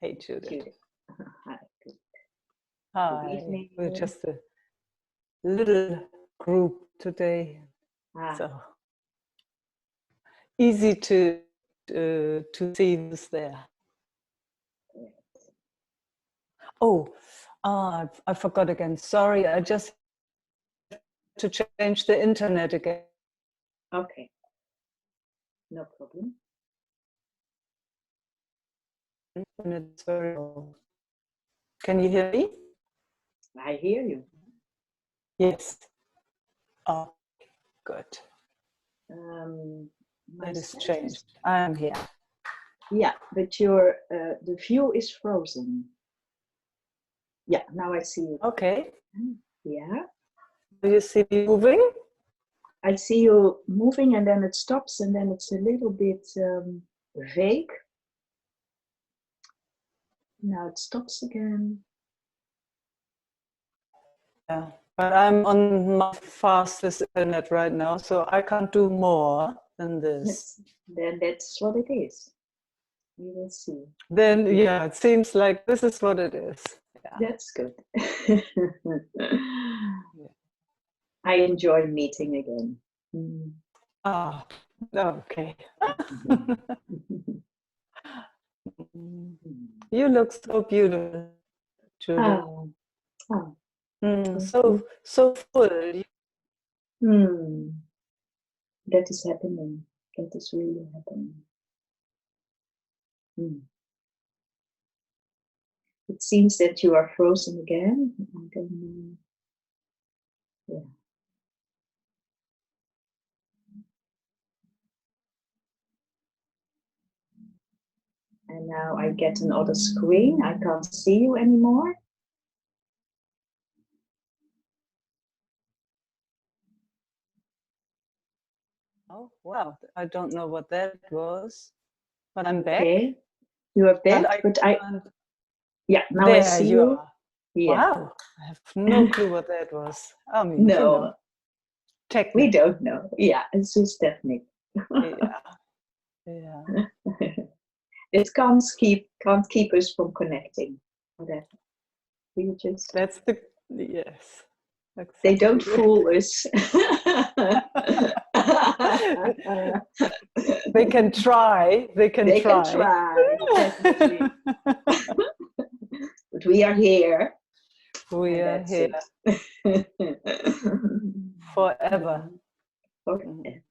Hey, Judith. Judith. Hi. Good. Hi. Good evening. We're just a little group today, so easy to see who's there. Oh, I forgot again. Sorry, I just had to change the internet again. Okay. No problem. And it's very old. Can you hear me? I hear you. Yes. Oh, good. That is changed. I am here. Yeah, but your the view is frozen. Yeah, now I see you. Okay. Yeah. Do you see me moving? I see you moving, and then it stops, and then it's a little bit vague. Now it stops again. Yeah, but I'm on my fastest internet right now, so I can't do more than this. Then that's what it is. We will see. Then, yeah, it seems like this is what it is. Yeah. That's good. I enjoy meeting again. Ah, okay. You look so beautiful, Judith. So full. That is happening. That is really happening. It seems that you are frozen again. And then, yeah. And now I get another screen. I can't see you anymore. Oh, wow. I don't know what that was, but I'm back. Okay. You are back, but yeah, now there I see you. Are. Yeah. Wow. I have no clue what that was. I mean, no. you know, technical. We don't know. Yeah, it's just technique. Yeah. It can't keep us from connecting. Whatever. We just. That's the yes. Exactly. They don't fool us. They can try. They can try. Definitely. But we are here. We are here. Forever. Forever.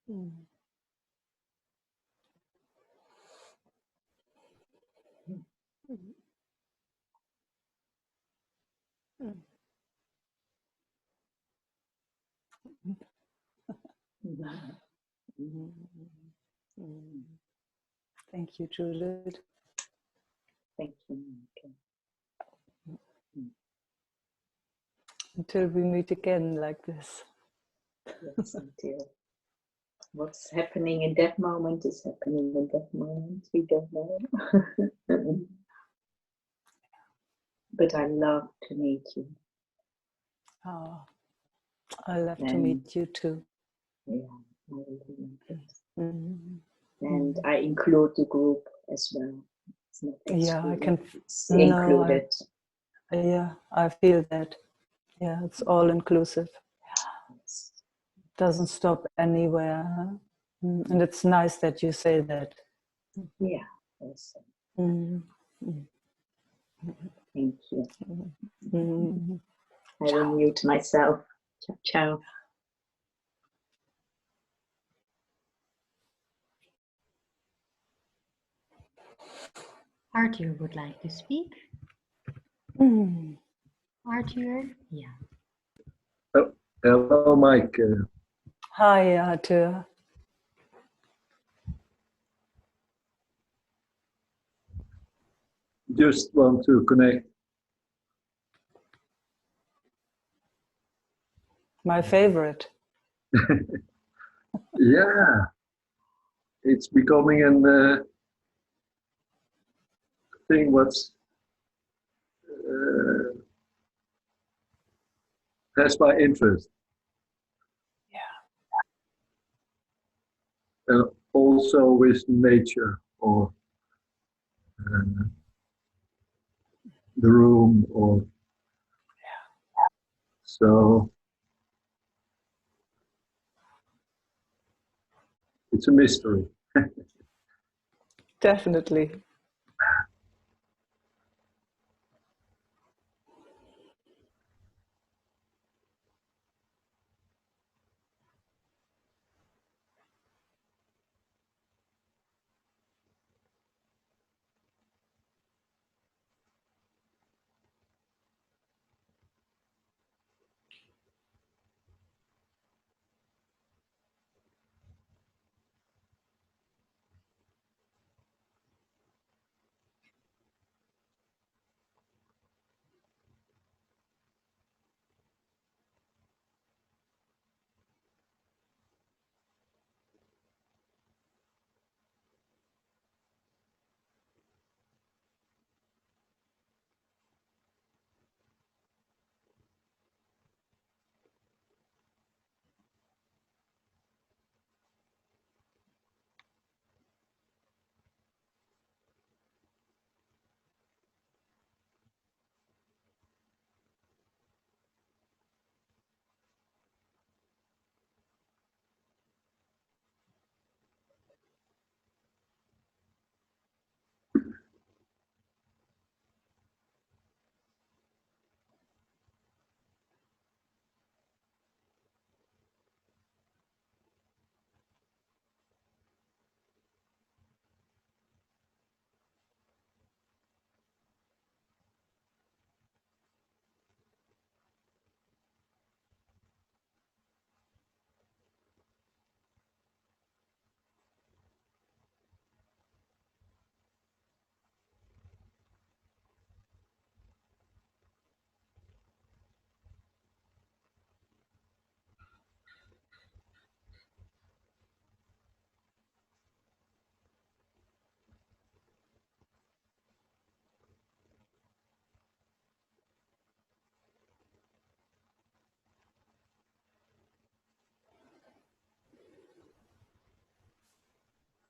Mm. Mm. Mm. Mhm. Mm. Mm. Thank you, Judith. Thank you, Meike. Mm. Until we meet again like this. Yes, until what's happening in that moment is happening in that moment. We don't know. But I love to meet you. Oh, I love to And meet you too. yeah, I really love it. Mm. And Mm. I include the group as well. It's not Yeah, I excluded, can. it's No, included. I feel that. Yeah, it's all inclusive. Yes. Doesn't stop anywhere. Huh? And it's nice that you say that. Yeah, also. Mm. Mm. Thank you. Mm. I will mute myself. Ciao, ciao. Arthur would like to speak. Mm. Arthur, yeah. Oh, hello, Mike. Hi, Arthur. Just want to connect. My favorite. Yeah, it's becoming a thing what's has my interest. Yeah. And also with nature or uh, the room or so. It's a mystery. Definitely.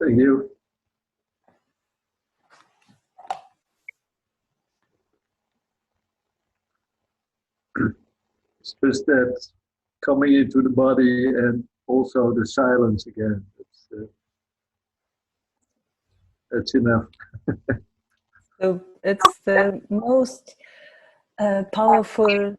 Thank you. It's just that coming into the body and also the silence again. That's enough. So it's the most powerful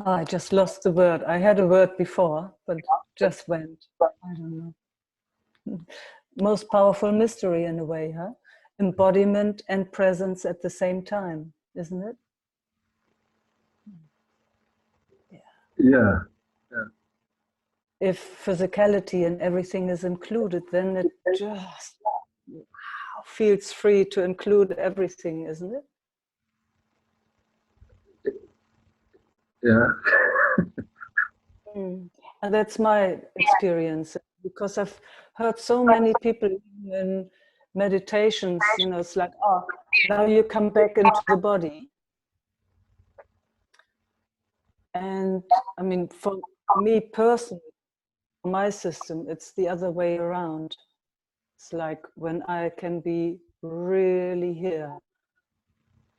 Oh, I just lost the word. I had a word before, but just went. I don't know. Most powerful mystery in a way, huh? Embodiment and presence at the same time, isn't it? Yeah. If physicality and everything is included, then it just feels free to include everything, isn't it? Yeah. And that's my experience, because I've heard so many people in meditations, it's like, oh, now you come back into the body. And I mean, for me personally, for my system, it's the other way around. It's like when I can be really here,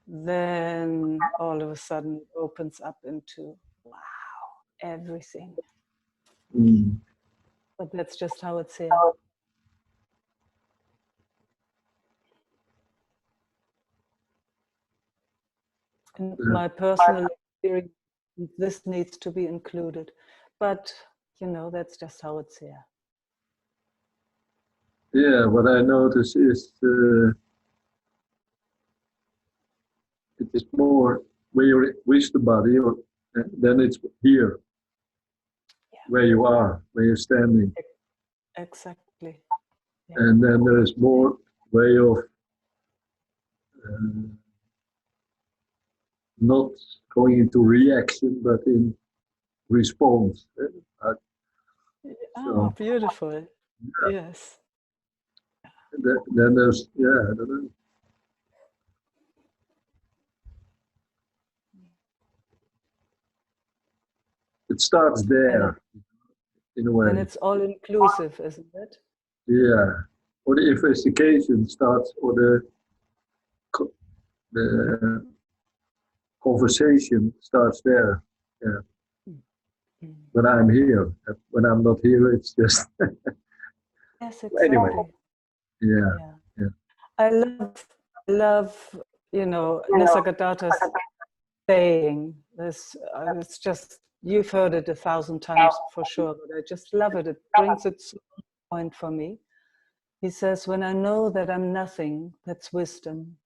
then all of a sudden it opens up into, wow, everything. But that's just how it's here. In my personal experience, this needs to be included. But, that's just how it's here. Yeah, what I notice is it is more when you reach the body, or then it's here, where you are, where you're standing. Exactly. Yeah. And then there is more way of not going into reaction, but in response. Oh, beautiful. Yes. Then there's, I don't know. It starts there, in a way. And it's all inclusive, isn't it? Yeah. Or the investigation starts, or the conversation starts there. Yeah. When I'm here. When I'm not here, it's just. Yes, exactly. Anyway. Yeah. I love, Nisargadatta's saying this. It's just, you've heard it 1,000 times for sure, but I just love it. It brings it to a point for me. He says, when I know that I'm nothing, that's wisdom.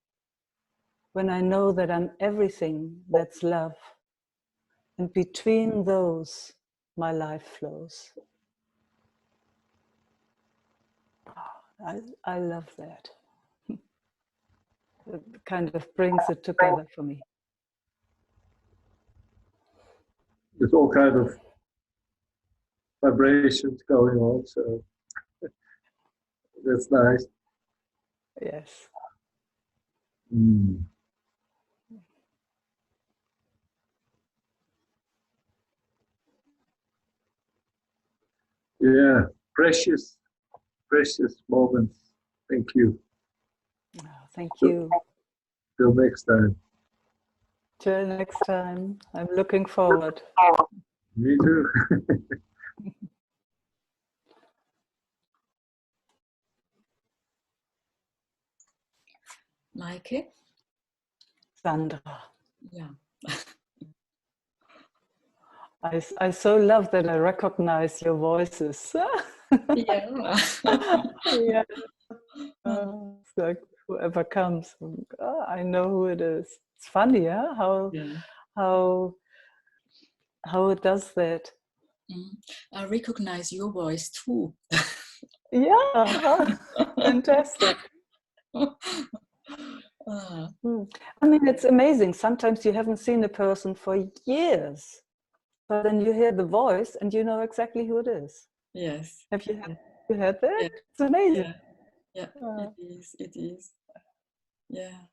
When I know that I'm everything, that's love. And between those, my life flows. I love that. It kind of brings it together for me. There's all kind of vibrations going on, so that's nice. Yes. Yeah, precious moments. Thank you. Oh, thank you. Till next time. Till next time. I'm looking forward. Me too. Meike? Sandra. Yeah. I so love that I recognize your voices. Yeah. Yeah. It's like whoever comes, I know who it is. It's funny, huh? How it does that. I recognize your voice too. Yeah, fantastic. I mean, it's amazing. Sometimes you haven't seen a person for years, but then you hear the voice and you know exactly who it is. Yes. Have you heard that? Yeah. It's amazing. Yeah, it is. Yeah.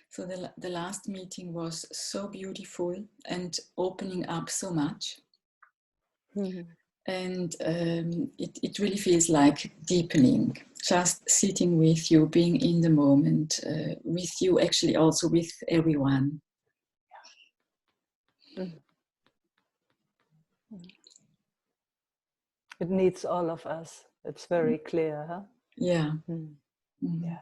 So the last meeting was so beautiful and opening up so much. And it really feels like deepening, just sitting with you, being in the moment, with you, actually also with everyone. It needs all of us. It's very clear, huh? Yeah. Yeah.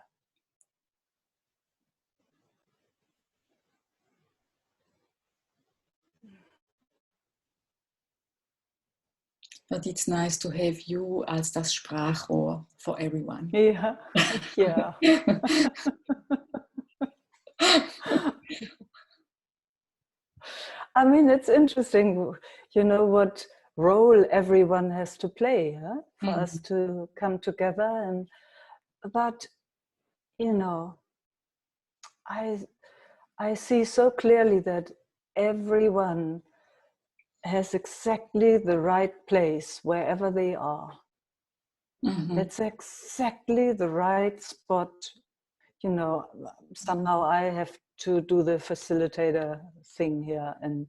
But it's nice to have you as das Sprachrohr for everyone. Yeah, yeah. I mean, it's interesting, you know, what role everyone has to play, huh? For us to come together. And but, you know, I see so clearly that everyone has exactly the right place wherever they are. It's exactly the right spot. You know, somehow I have to do the facilitator thing here, and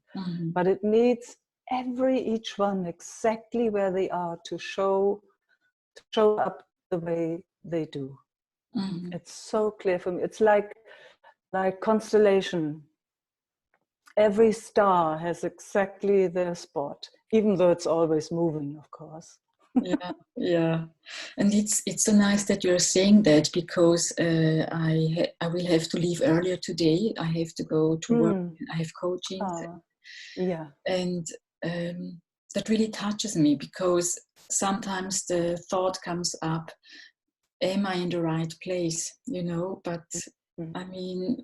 but it needs each one exactly where they are to show up the way they do. It's so clear for me. It's like constellation. Every star has exactly their spot, even though it's always moving, of course. Yeah, and it's so nice that you're saying that, because I will have to leave earlier today. I have to go to work. I have coaching. Yeah, and that really touches me, because sometimes the thought comes up, am I in the right place, you know? But I mean,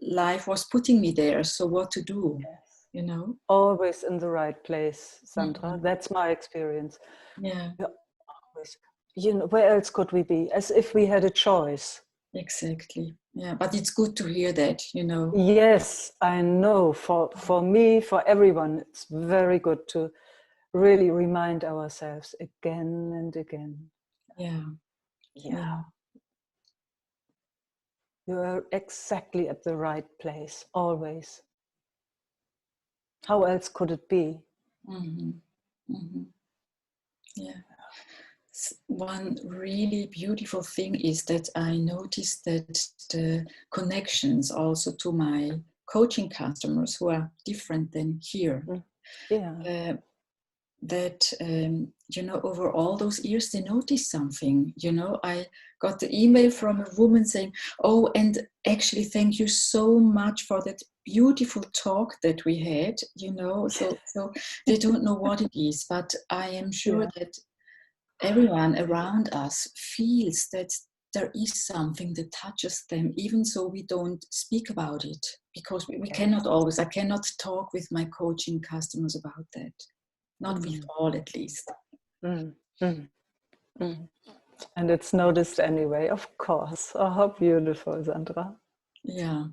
life was putting me there, so what to do? Yes. You know, always in the right place, Sandra. That's my experience. Yeah, Always. You know, where else could we be? As if we had a choice. exactly. Yeah, but it's good to hear that, you know. Yes, I know. For me, for everyone, it's very good to really remind ourselves again and again. Yeah. You are exactly at the right place, always. How else could it be? Yeah. One really beautiful thing is that I noticed that the connections also to my coaching customers, who are different than here, that you know, over all those years they noticed something. You know, I got the email from a woman saying, oh, and actually thank you so much for that beautiful talk that we had, you know. So they don't know what it is, but I am sure that everyone around us feels that there is something that touches them, even so we don't speak about it, because we cannot always. I cannot talk with my coaching customers about that, not with all, at least. And it's noticed anyway, of course. Oh, how beautiful, Sandra. Yeah.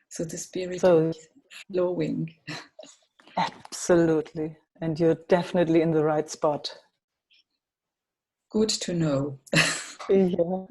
So the spirit is flowing. Absolutely. And you're definitely in the right spot. Good to know. Yeah.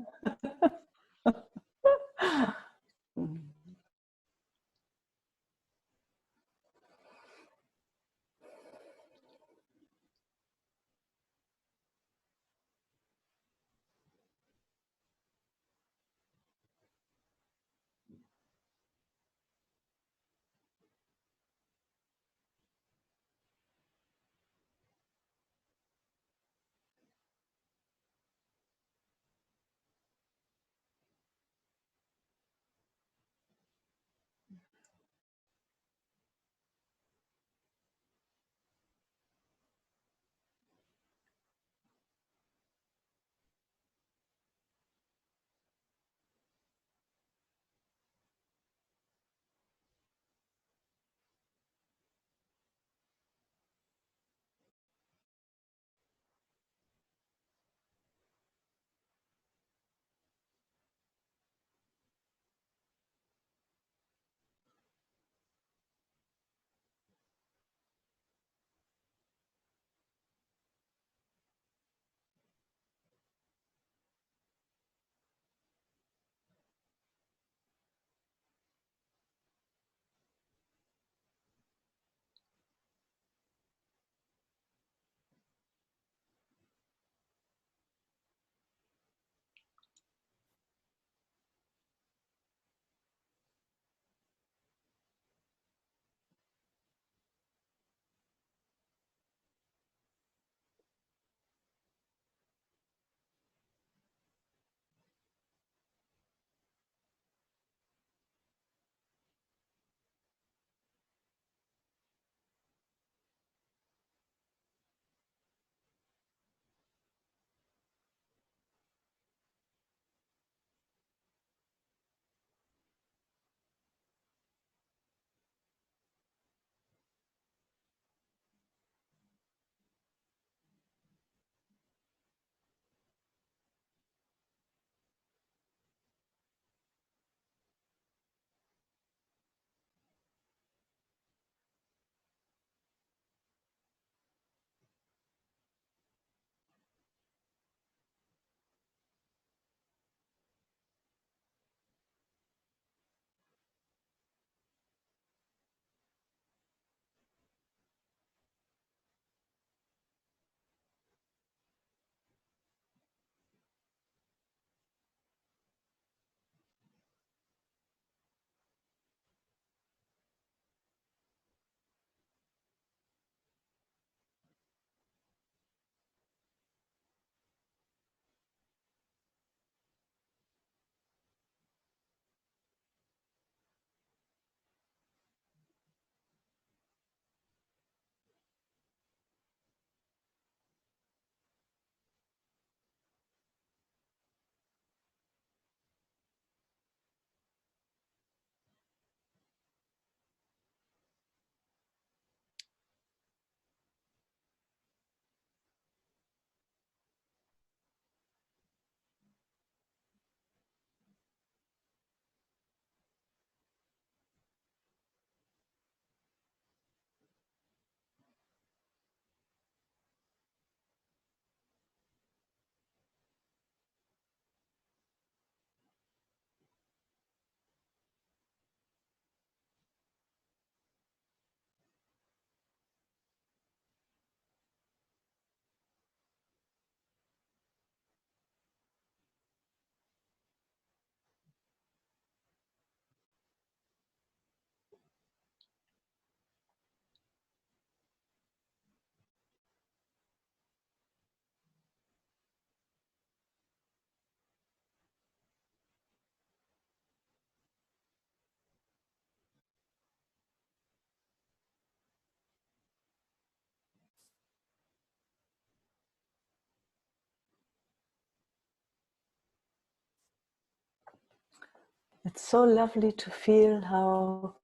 it's so lovely to feel how,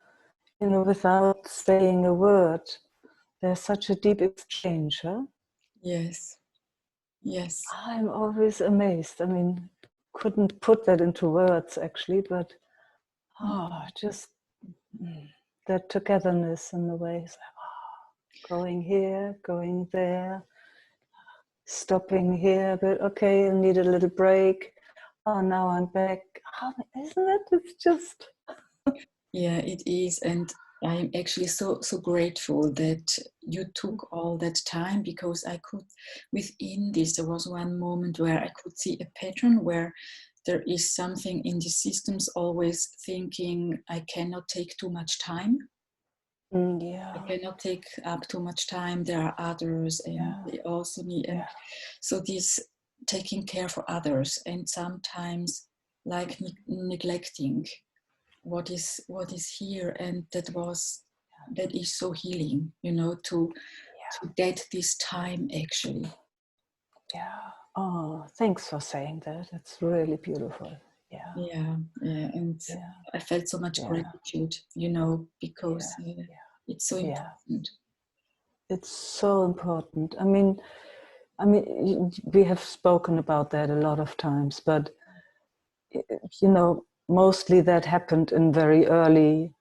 you know, without saying a word, there's such a deep exchange, huh? Yes. Yes. I'm always amazed. I mean, couldn't put that into words actually, but just that togetherness in the ways. Going here, going there, stopping here, but okay, I need a little break. Oh, now I'm back. Oh, isn't it? It's just... Yeah, it is. And I'm actually so grateful that you took all that time, because I could, within this, there was one moment where I could see a pattern where there is something in the systems always thinking, I cannot take too much time. Yeah. I cannot take up too much time. There are others, and they also need. And so this taking care for others, and sometimes like neglecting what is here, and that is so healing, you know, to get this time actually. Yeah. Oh, thanks for saying that. It's really beautiful. Yeah. And I felt so much gratitude, you know, because it's so important. It's so important. I mean, we have spoken about that a lot of times, but you know, mostly that happened in very early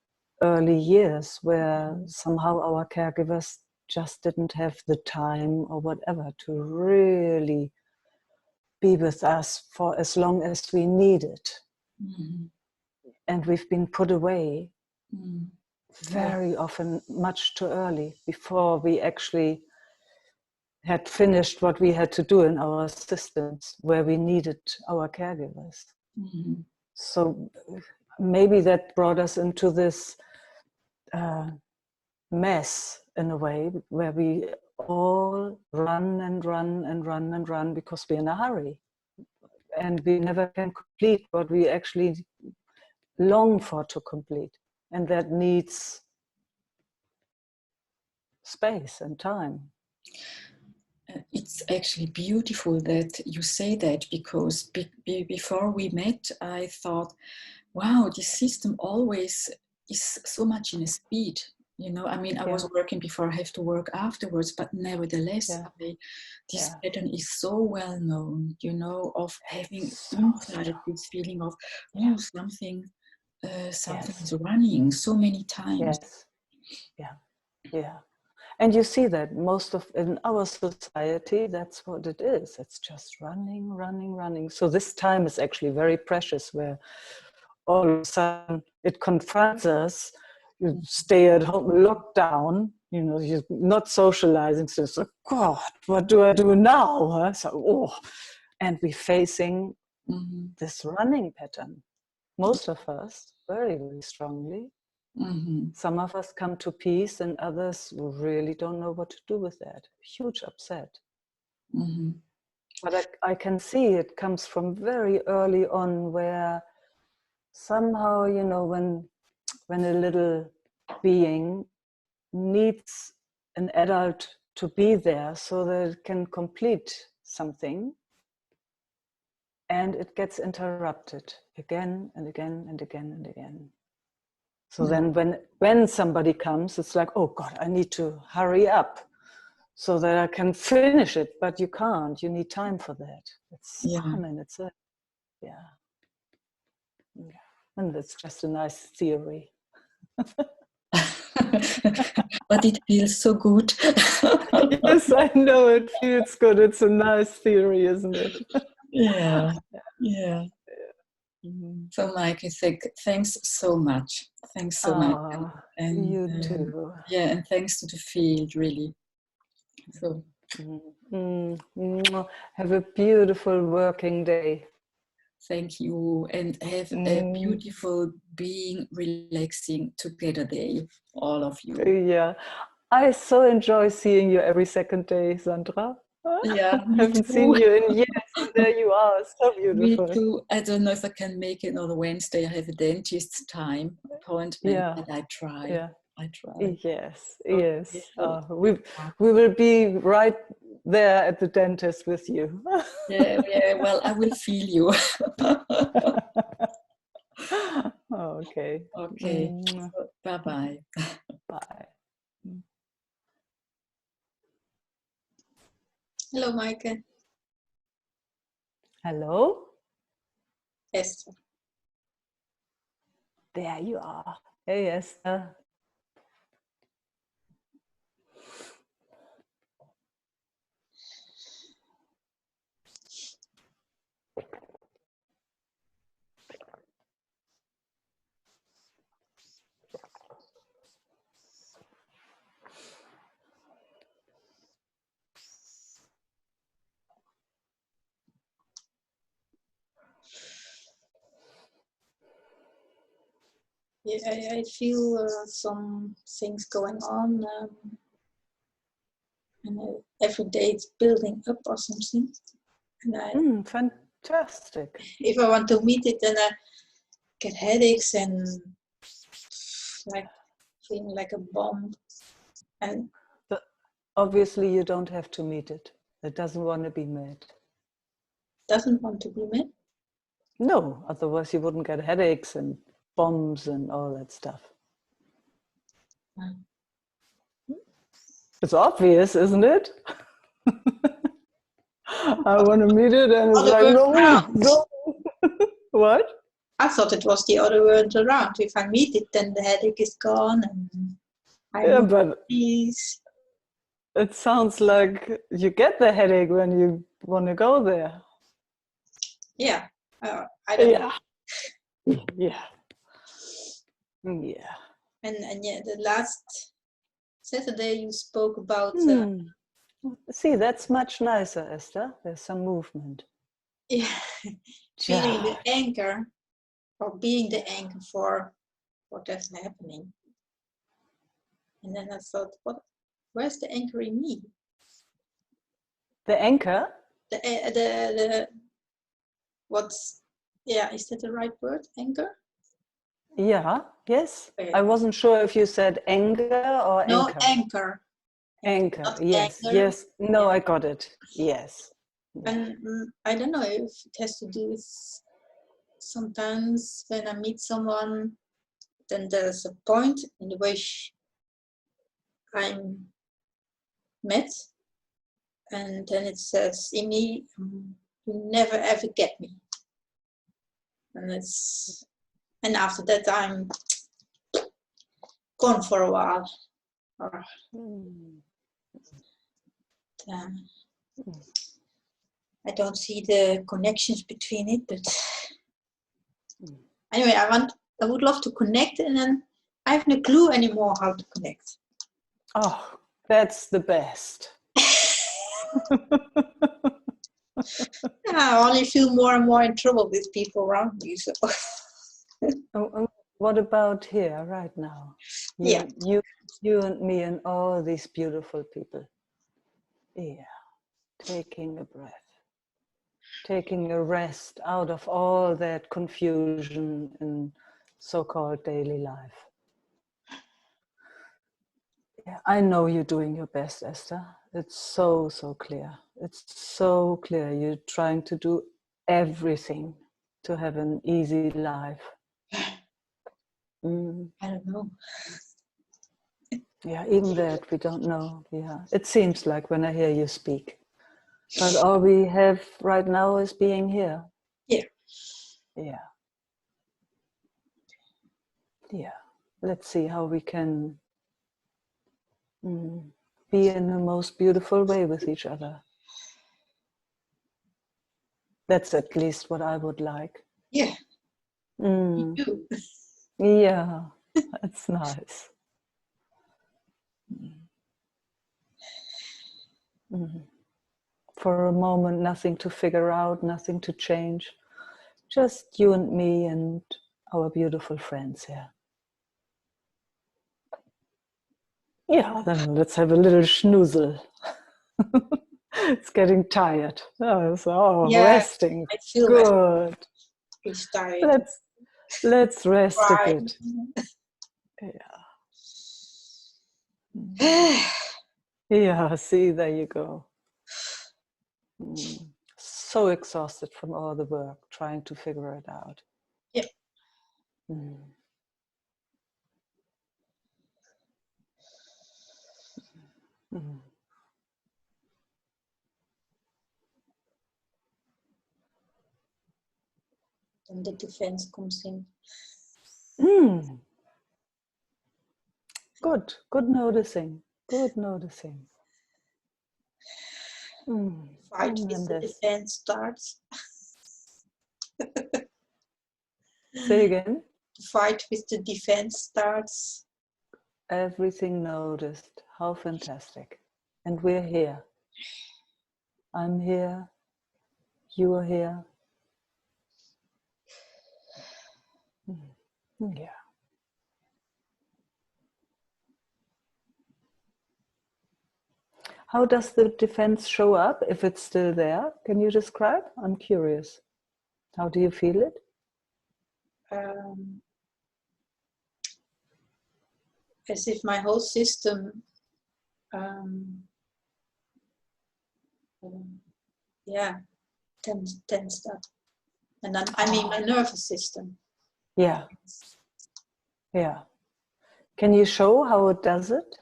years, where somehow our caregivers just didn't have the time or whatever to really be with us for as long as we needed. And we've been put away very often much too early, before we actually had finished what we had to do in our systems where we needed our caregivers. So maybe that brought us into this mess in a way, where we all run and run and run and run because we're in a hurry, and we never can complete what we actually long for to complete, and that needs space and time. It's actually beautiful that you say that, because before we met, I thought, wow, this system always is so much in a speed. You know, I mean, I was working before, I have to work afterwards, but nevertheless, this pattern is so well known, you know, of having inside this feeling of, oh, something is running so many times. And you see that most of in our society, that's what it is. It's just running, running, running. So this time is actually very precious, where all of a sudden it confronts us. You stay at home, locked down, you know, you're not socializing. So it's like, God, what do I do now? Huh? So, and we're facing this running pattern. Most of us very, very strongly. Some of us come to peace, and others really don't know what to do with that. Huge upset. But I can see it comes from very early on, where somehow, you know, when a little being needs an adult to be there so that it can complete something, and it gets interrupted again and again and again and again. So then when somebody comes, it's like, oh God, I need to hurry up so that I can finish it. But you can't. You need time for that. It's, I mean, it's a, and it's just a nice theory. But it feels so good. Yes, I know, it feels good. It's a nice theory, isn't it? Yeah. So Meike, thanks so much. Thanks so much. And you too. Yeah, and thanks to the field, really. So have a beautiful working day. Thank you, and have a beautiful being relaxing together day, all of you. Yeah, I so enjoy seeing you every second day, Sandra. Yeah, I haven't seen you in years, and there you are, so beautiful. Me too. I don't know if I can make it on a Wednesday. I have a dentist time appointment, but I try. Yeah. I try. Yes. We will be right there at the dentist with you. Yeah. Well, I will feel you. Okay. Okay. Mwah. Bye-bye. Bye. Hello, Meike. Hello? Esther. There you are. Hey, Esther. Yeah, I feel some things going on, and every day it's building up or something. And Fantastic. if I want to meet it, then I get headaches and like feeling like a bomb. And Obviously, you don't have to meet it. It doesn't want to be met. doesn't want to be met. No, otherwise you wouldn't get headaches and bombs and all that stuff. It's obvious, isn't it? I want to meet it, and it's Other like, words no, around. no. What? I thought it was the other way around. If I meet it, then the headache is gone and Yeah, I'm but peace. it sounds like you get the headache when you want to go there. Yeah, I don't know. Yeah. Yeah. And yeah, the last Saturday you spoke about See, that's much nicer, Esther. There's some movement. yeah, feeling the Yeah. anchor or being the anchor for what is happening. And then I thought, where's the anchor in me? The anchor? The what's, yeah, is that the right word? Anchor? Yeah, yes. Okay. I wasn't sure if you said anger or No, anchor. anchor. Anchor, Not yes, anger. yes. No, I got it. Yes. And I don't know if it has to do with sometimes when I meet someone, then there's a point in the way I'm met, and then it says in me, you never ever get me. And after that I'm gone for a while. Or, I don't see the connections between it, but anyway, I would love to connect, and then I have no clue anymore how to connect. Oh, that's the best. I only feel more and more in trouble with people around me. So. What about here right now? You and me and all these beautiful people. Yeah, taking a breath, taking a rest out of all that confusion in so-called daily life. Yeah, I know you're doing your best, Esther. It's so clear. It's so clear. You're trying to do everything to have an easy life. I don't know. Yeah, even that we don't know. Yeah, it seems like when I hear you speak. But all we have right now is being here. Yeah. Yeah. Yeah. Let's see how we can be in the most beautiful way with each other. That's at least what I would like. Yeah. Me too. Yeah, that's nice. For a moment, nothing to figure out, nothing to change. Just you and me and our beautiful friends here. Yeah, then let's have a little schnoozle. It's getting tired. Resting. I feel Good. it's tired. Let's rest a Right. bit. Yeah. Yeah, see, there you go. So exhausted from all the work, trying to figure it out. Yeah. Mm. Then the defense comes in. Mm. Good noticing. Good noticing. Mm. Fight And with the this. defense starts. Say again. The fight with the defense starts. Everything noticed. How fantastic. And we're here. I'm here. You are here. Mm. Yeah. How does the defense show up if it's still there? Can you describe? I'm curious. How do you feel it? As if my whole system tensed up. And I mean my nervous system. Yeah. Yeah. Can you show how it does it?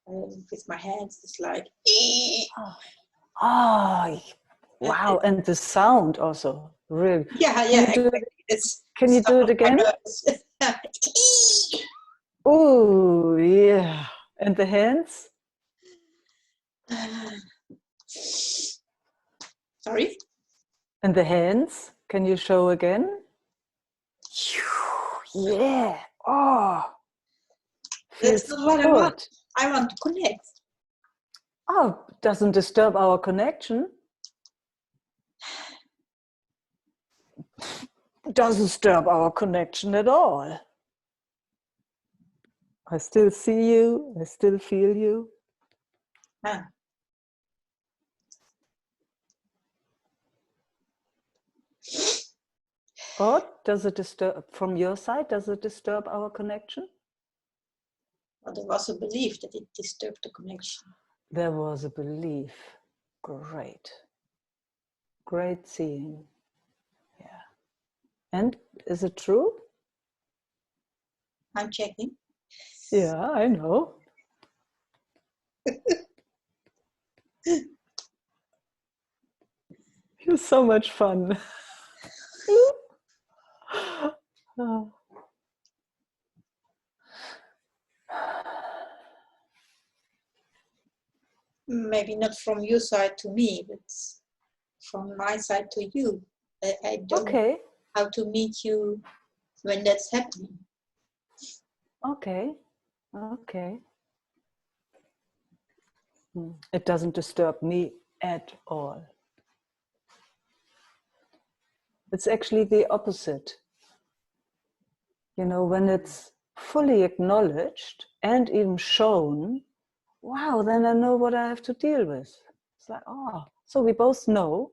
With my hands, it's like. Oh, wow. And the sound also. Really. Yeah. Can you do it again? Oh, yeah. And the hands? Sorry? And the hands? Can you show again? Yeah. Oh. That's not what I want. I want to connect. Oh, doesn't disturb our connection. Doesn't disturb our connection at all. I still see you. I still feel you. Ah. Or does it disturb, from your side, does it disturb our connection? Well, there was a belief that it disturbed the connection. There was a belief. Great. Great seeing. Yeah. And is it true? I'm checking. Yeah, I know. You're so much fun. Oh. Maybe not from your side to me, but from my side to you. I don't know how to meet you when that's happening. Okay. Okay. It doesn't disturb me at all. It's actually the opposite. You know, when it's fully acknowledged and even shown, wow, then I know what I have to deal with. It's like, oh, so we both know,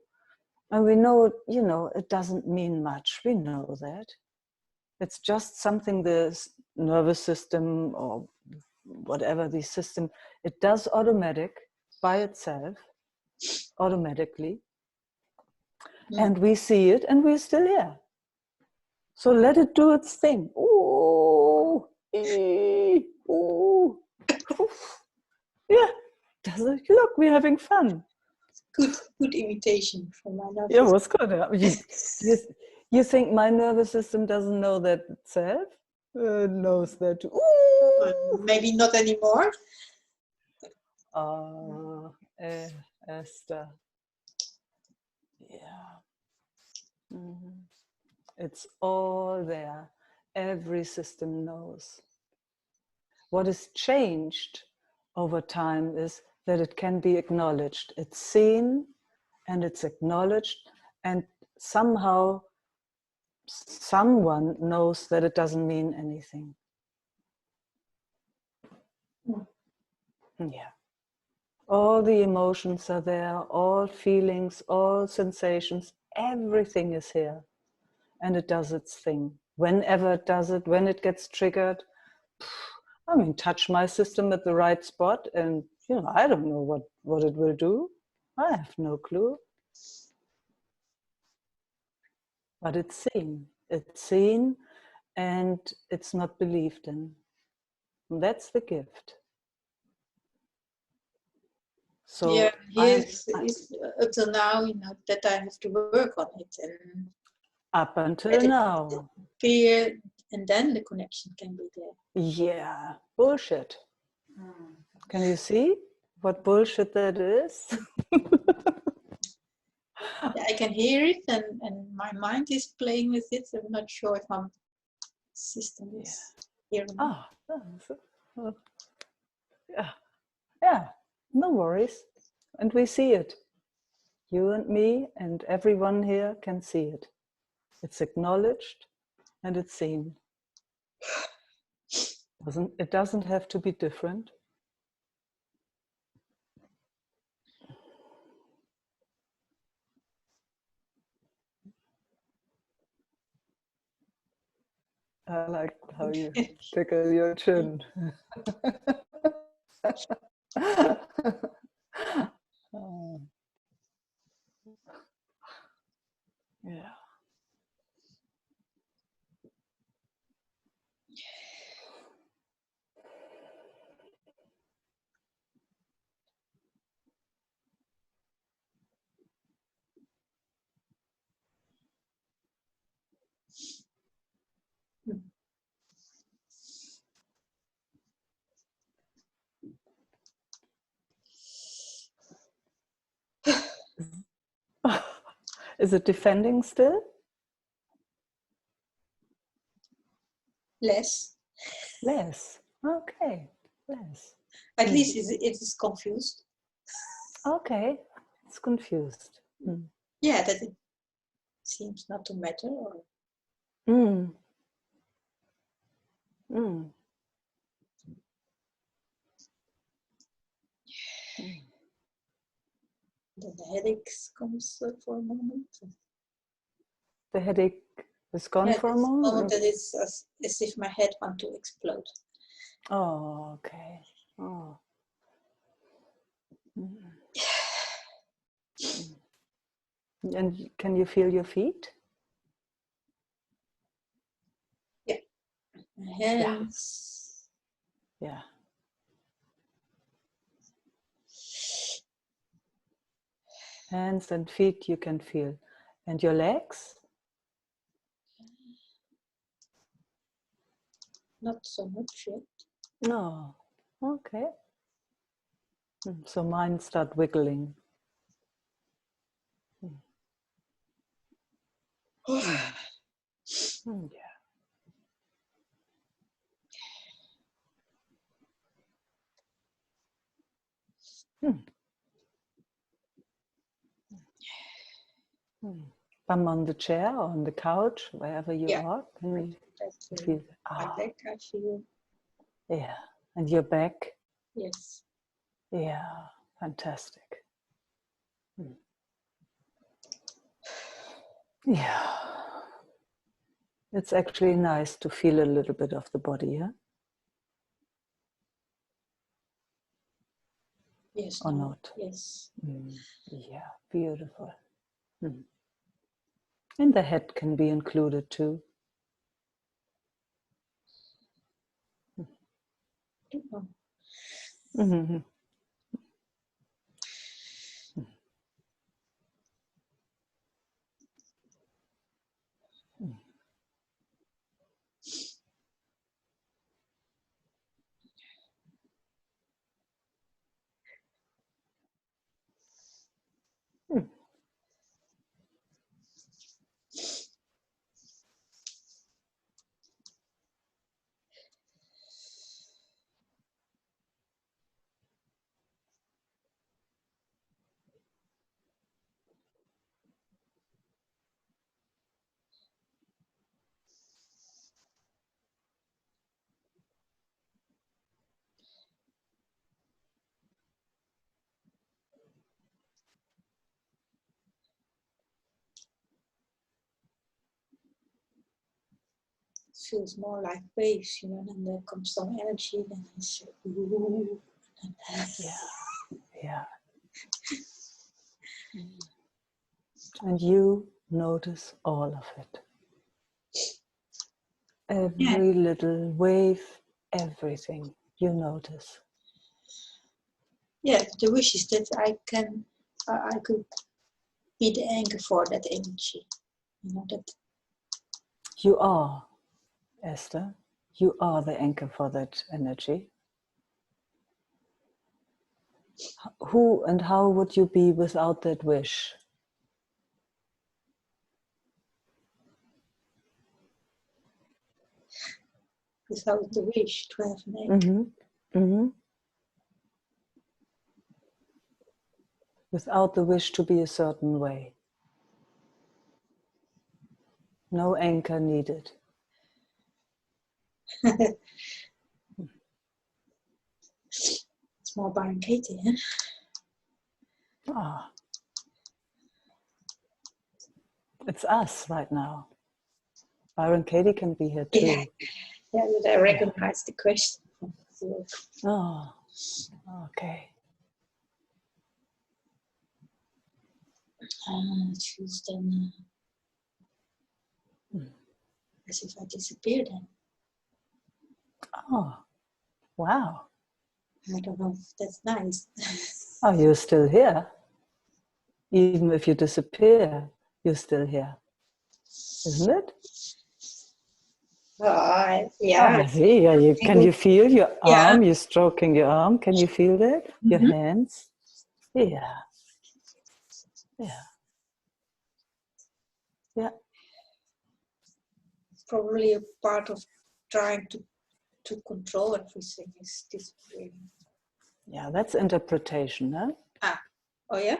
and we know, you know, it doesn't mean much. We know that. It's just something the nervous system or whatever the system, it does automatic by itself, automatically. And we see it and we're still here. So let it do its thing. Ooh, ooh. Yeah, does it? Look, we're having fun. Good imitation from my nervous Yeah, it was good. You think my nervous system doesn't know that itself? It knows that too. Ooh. Maybe not anymore. Esther. Yeah. Mm-hmm. It's all there. Every system knows. What is changed over time is that it can be acknowledged. It's seen and it's acknowledged, and somehow someone knows that it doesn't mean anything. Yeah. All the emotions are there, all feelings, all sensations, everything is here. And it does its thing. Whenever it does it, when it gets triggered, I mean, touch my system at the right spot and, you know, I don't know what it will do. I have no clue. But it's seen and it's not believed in. And that's the gift. So yeah, here's up till now, you know, that I have to work on it, and up until now. Appear, and then the connection can be there. Yeah, bullshit. Can you see what bullshit that is? Yeah, I can hear it, and my mind is playing with it. I'm not sure if my system is hearing it. Yeah, no worries. And we see it. You and me and everyone here can see it. It's acknowledged and it's seen. It doesn't have to be different. I like how you tickle your chin. Oh. Yeah. Is it defending still? Less. Less. Okay. Less. At least it is confused. Okay. It's confused. Yeah, that it seems not to matter. Or... Then the headache comes for a moment. The headache is gone for a moment? That it's as if my head wants to explode. Oh, okay. Oh. And can you feel your feet? Yeah. My hands. Yeah. Hands and feet you can feel. And your legs? Not so much yet. No. Okay. So mine start wiggling. Yeah. I'm on the chair or on the couch, wherever you are. Can you feel? My back, I feel. Yeah. And your back? Yes. Yeah. Fantastic. Yeah. It's actually nice to feel a little bit of the body, yeah? Yes. Or not? Yes. Yeah, beautiful. And the head can be included too. Mm-hmm. Feels more like waves, you know, and there comes some energy, then it's ooh. Yeah. And you notice all of it. Every little wave, everything you notice. Yeah, the wish is that I could be the anchor for that energy. You know that. You are, Esther. You are the anchor for that energy. Who and how would you be without that wish? Without the wish to have an anchor. Mm-hmm. Mm-hmm. Without the wish to be a certain way. No anchor needed. It's more Byron Katie, huh? Ah, it's us right now. Byron Katie can be here too. Yeah, but I recognize the question. Oh, okay. Choose then as if I disappeared then. Oh, wow. I don't know if that's nice. Oh, you're still here. Even if you disappear, you're still here. Isn't it? Yeah. Ah, see, can you feel your Yeah. arm? You're stroking your arm. Can you feel that? Your hands? Yeah. Yeah. Yeah. Probably a part of trying to control everything is disappearing. Yeah, that's interpretation, huh? Oh yeah?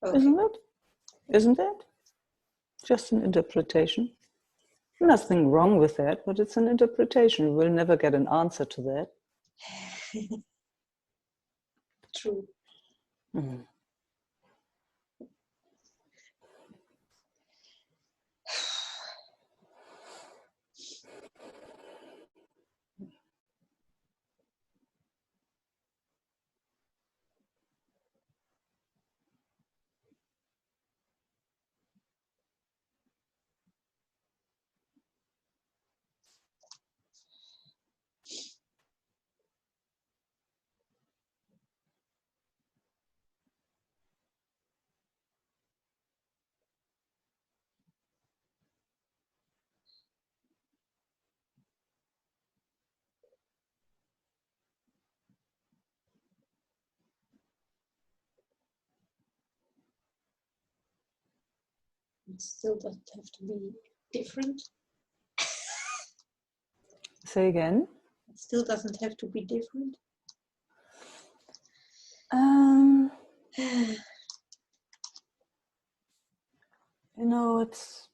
Okay. Isn't it? Isn't it? Just an interpretation. Nothing wrong with that, but it's an interpretation. We'll never get an answer to that. True. Mm. It still doesn't have to be different. Say again. It still doesn't have to be different. You know, it's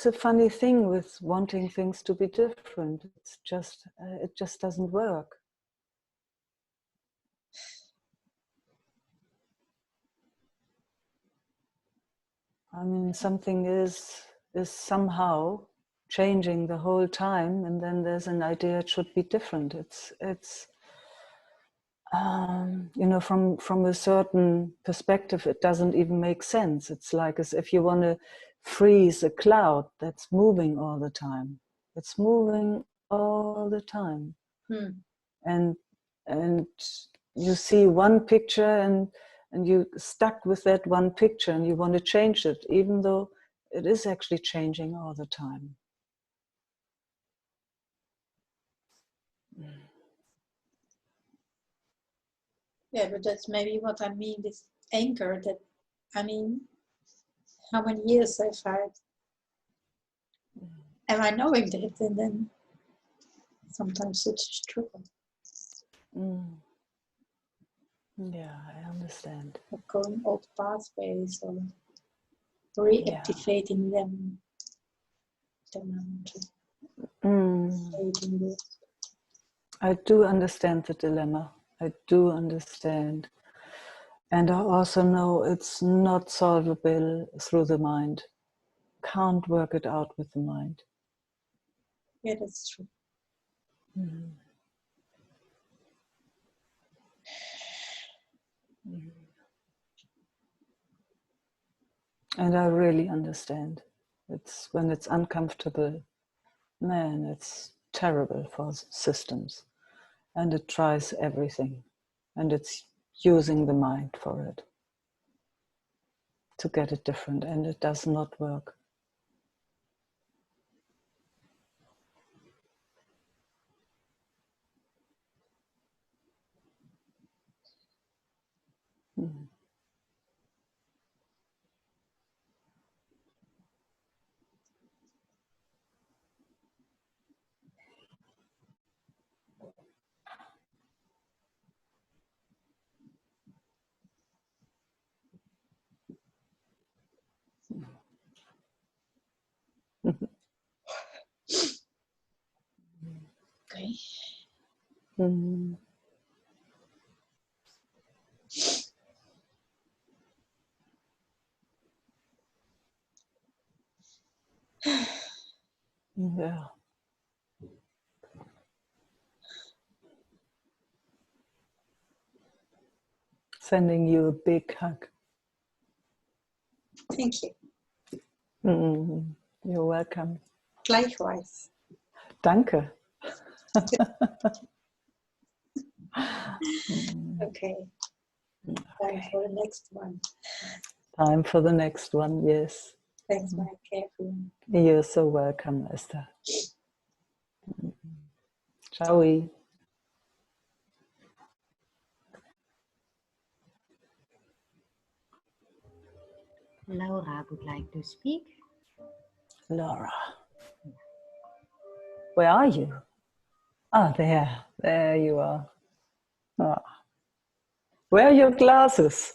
a funny thing with wanting things to be different. It's just it just doesn't work. I mean, something is somehow changing the whole time, and then there's an idea it should be different. It's you know, from a certain perspective, it doesn't even make sense. It's like as if you want to freeze a cloud that's moving all the time. It's moving all the time. And you see one picture and you stuck with that one picture and you want to change it, even though it is actually changing all the time. Yeah, but that's maybe what I mean with anchor. That I mean, how many years I've had. Am I knowing that? And then sometimes it's a struggle. Yeah, I understand. Of going old pathways or reactivating them. I do understand the dilemma. I do understand. And I also know it's not solvable through the mind. Can't work it out with the mind. Yeah, that's true. And I really understand. It's when it's uncomfortable, man, it's terrible for systems. And it tries everything. And it's using the mind for it to get it different, and it does not work. Mm. Okay. Mm. Yeah. Sending you a big hug. Thank you. Mm. You're welcome. Likewise. Danke. Okay. Time for the next one. Time for the next one, yes. Thanks, Meike. You're so welcome, Esther. Ciao. Laura would like to speak. Laura. Where are you? Ah, there. There you are. Ah. Where are your glasses?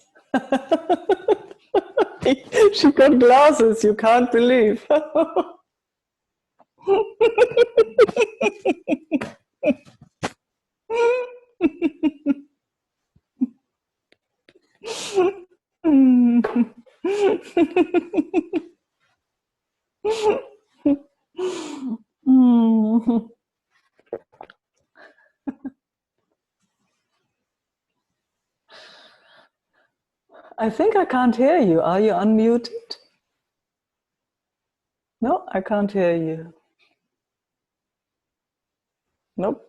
She got glasses, you can't believe. I think I can't hear you. Are you unmuted? No, I can't hear you. Nope.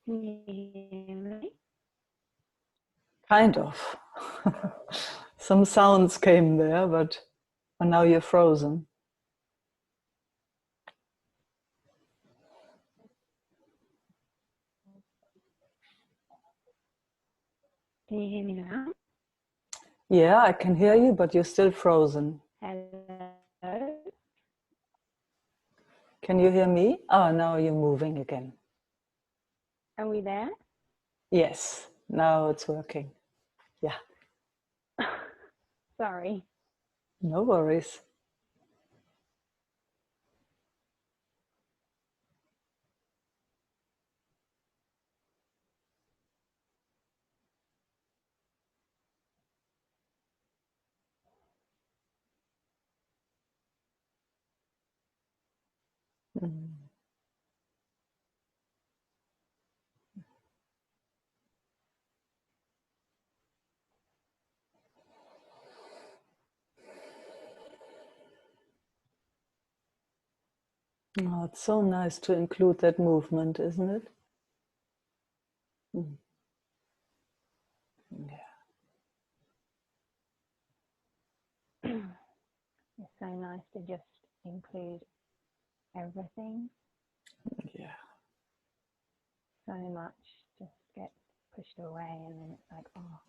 Can you hear me? Kind of. Some sounds came there, but now you're frozen. Can you hear me now? Yeah, I can hear you, but you're still frozen. Hello? Can you hear me? Oh, now you're moving again. Are we there? Yes, now it's working. Yeah. Sorry. No worries. Mm. Oh, it's so nice to include that movement, isn't it? Mm. Yeah. It's so nice to just include everything. Yeah. So much just gets pushed away and then it's like, oh.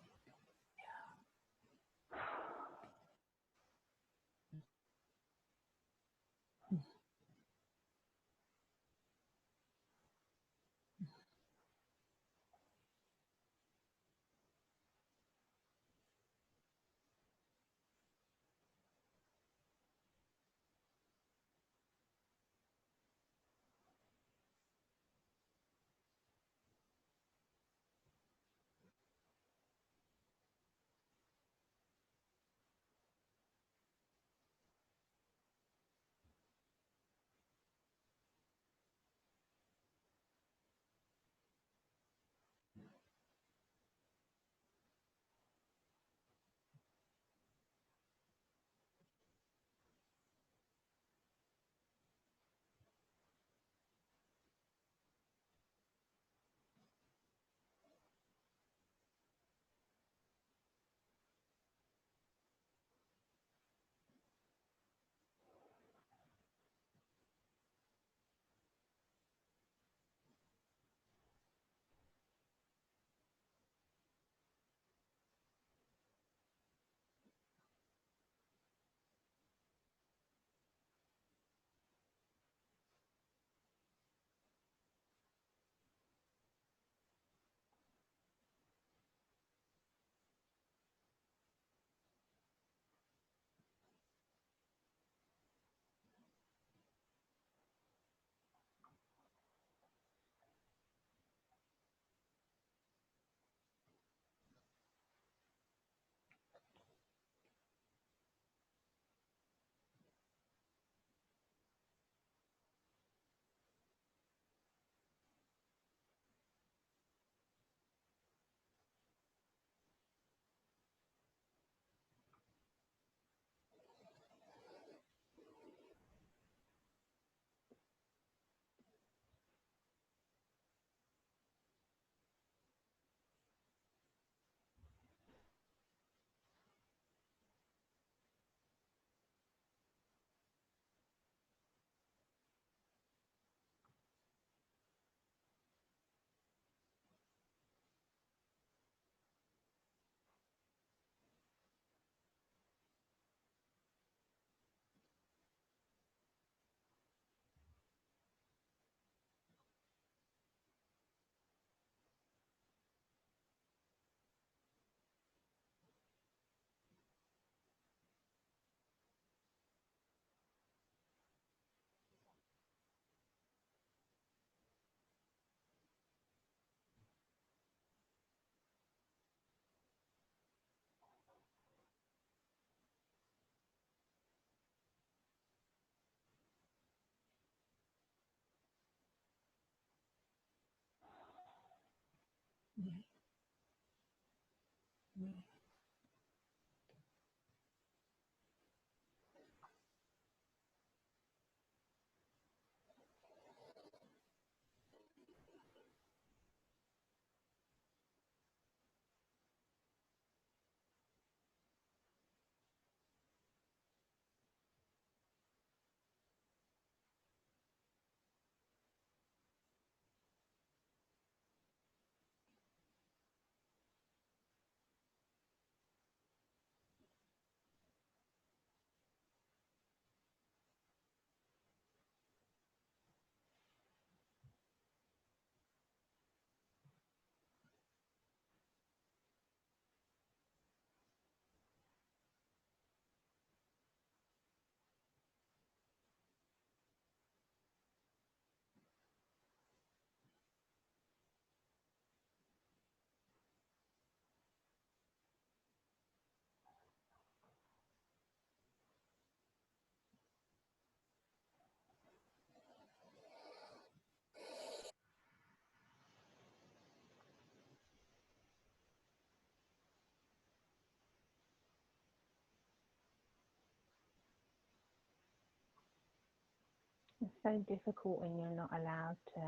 It's so difficult when you're not allowed to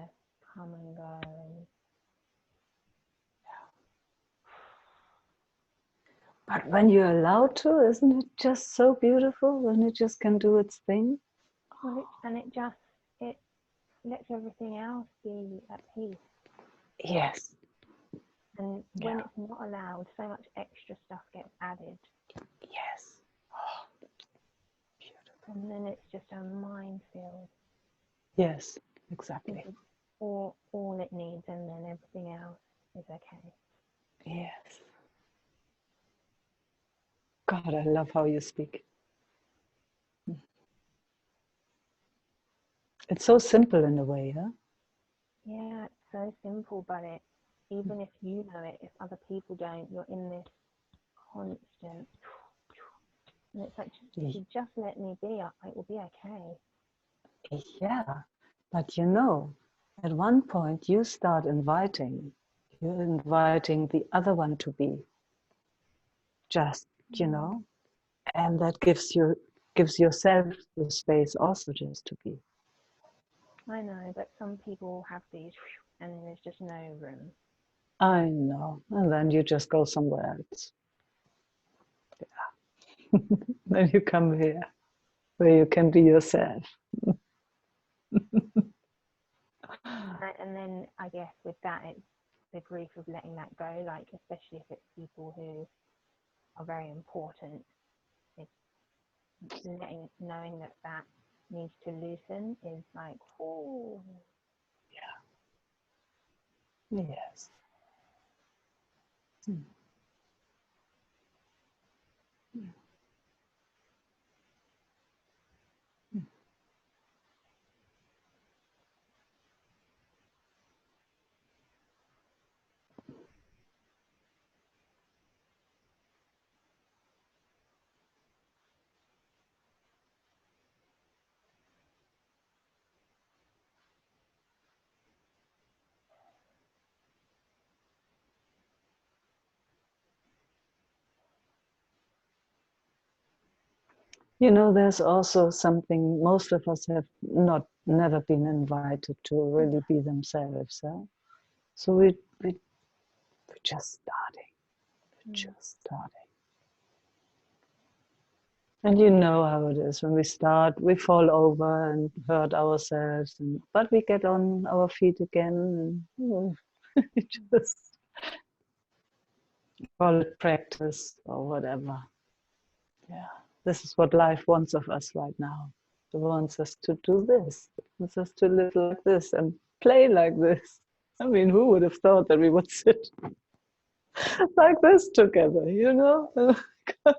come and go. But when you're allowed to, isn't it just so beautiful when it just can do its thing? Well, it lets everything else be at peace. Yes. And when it's not allowed, so much extra stuff gets added. Yes. Oh, beautiful. And then it's just a minefield. Yes, exactly. All it needs, and then everything else is okay. Yes. God, I love how you speak. It's so simple in a way, huh? Yeah, it's so simple, but even if you know it, if other people don't, you're in this constant. And it's like, if you just let me be, it will be okay. Yeah, but you know, at one point you start inviting. You're inviting the other one to be. Just, you know, and that gives yourself the space also just to be. I know, but some people have these, and there's just no room. I know, and then you just go somewhere else. Yeah. Then you come here, where you can be yourself. And then I guess with that, it's the grief of letting that go, like especially if it's people who are very important. It's knowing that needs to loosen is like, oh. Yeah. Yes. You know, there's also something most of us have never been invited to really be themselves. Huh? So we're just starting. We're just starting. And you know how it is. When we start, we fall over and hurt ourselves, but we get on our feet again. And we just call it practice or whatever. Yeah, this is what life wants of us right now. It wants us to do this. It wants us to live like this and play like this. I mean, who would have thought that we would sit like this together, you know?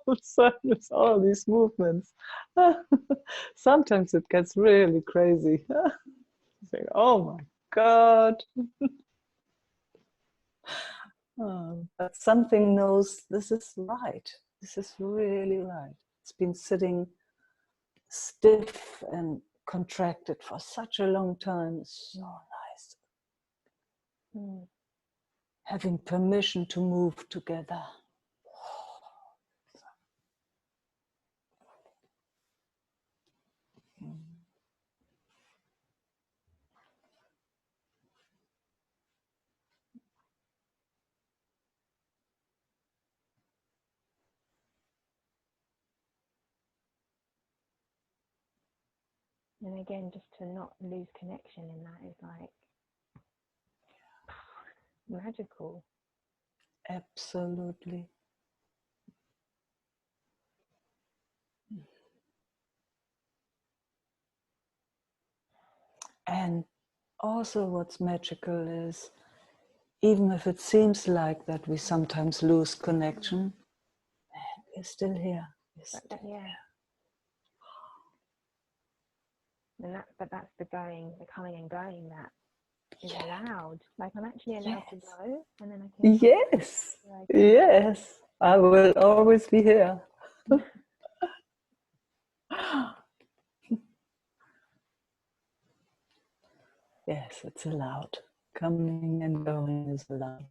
With all these movements. Sometimes it gets really crazy. Think, oh my God. But something knows this is right. This is really right. It's been sitting stiff and contracted for such a long time. It's so nice. having permission to move together. And again, just to not lose connection in that is like magical. Absolutely. And also what's magical is, even if it seems like that we sometimes lose connection, we're still here. Yeah. And but that's the going, the coming and going that is allowed. Like I'm actually allowed to go, and then I can. Yes. Yes. I will always be here. Yes, it's allowed. Coming and going is allowed.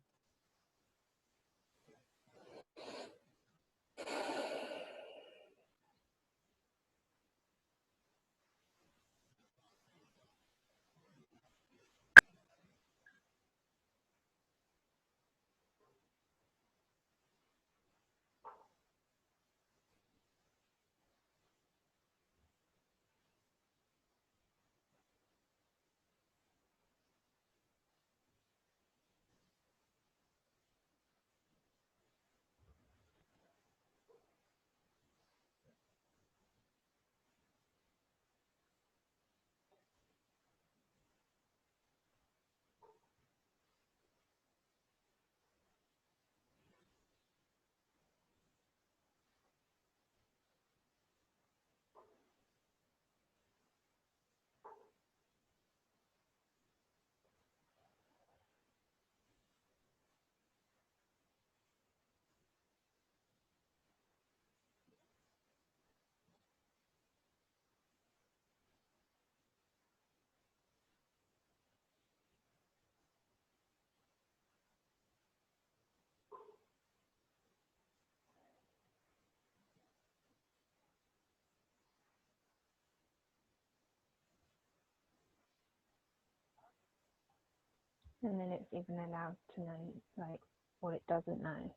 And then it's even allowed to know like what it doesn't know.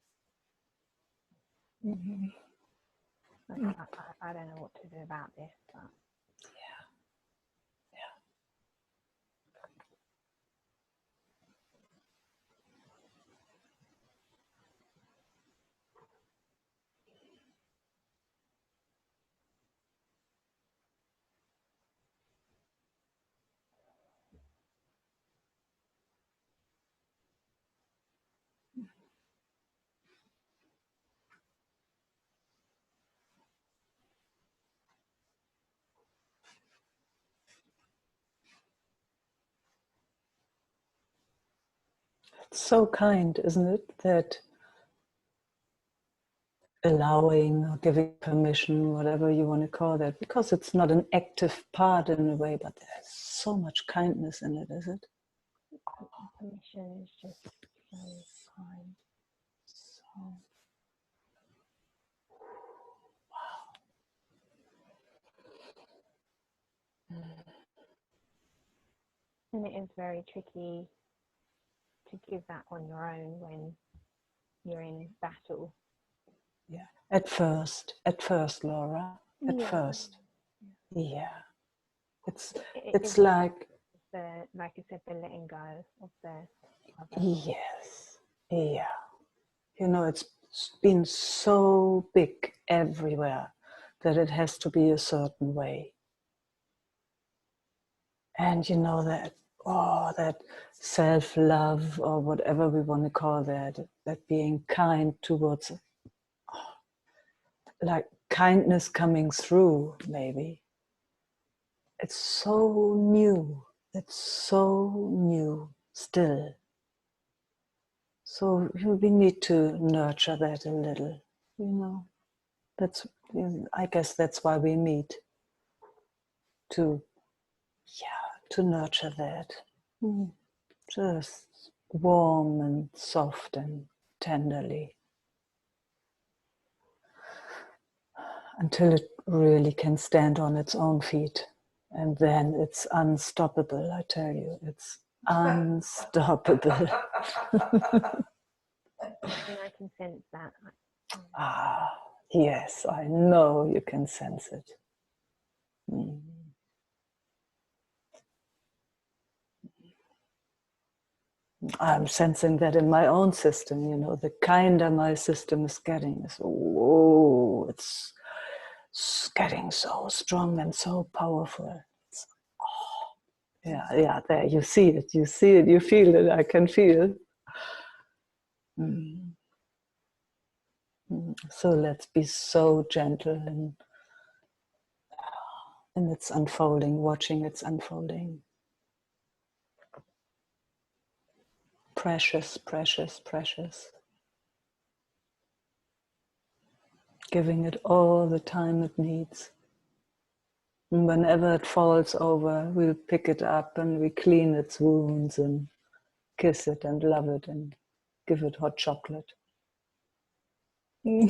Mm-hmm. Like, I don't know what to do about this, but It's so kind, isn't it, that allowing or giving permission, whatever you want to call that, because it's not an active part in a way, but there's so much kindness in it, is it? permission is just so kind. So, And it is very tricky to give that on your own when you're in battle. yeah. At first, Laura. At first. Yeah. It's like like I said, the letting go of the other. Yes. Yeah. You know, it's been so big everywhere that it has to be a certain way. And you know that, that self-love or whatever we want to call that being kind towards, like kindness coming through, maybe. It's so new. It's so new still. So we need to nurture that a little, you know. I guess that's why we meet, to nurture that. Just warm and soft and tenderly, until it really can stand on its own feet. And then it's unstoppable, I tell you, it's unstoppable. And I can sense that. Ah, yes, I know you can sense it. Mm. I'm sensing that in my own system, you know, the kinder my system is getting is, whoa, it's getting so strong and so powerful. It's, oh, yeah, there, you see it, you feel it, I can feel. Mm. So let's be so gentle in its unfolding, watching its unfolding. Precious, precious, precious. Giving it all the time it needs. And whenever it falls over, we'll pick it up and we clean its wounds and kiss it and love it and give it hot chocolate. Or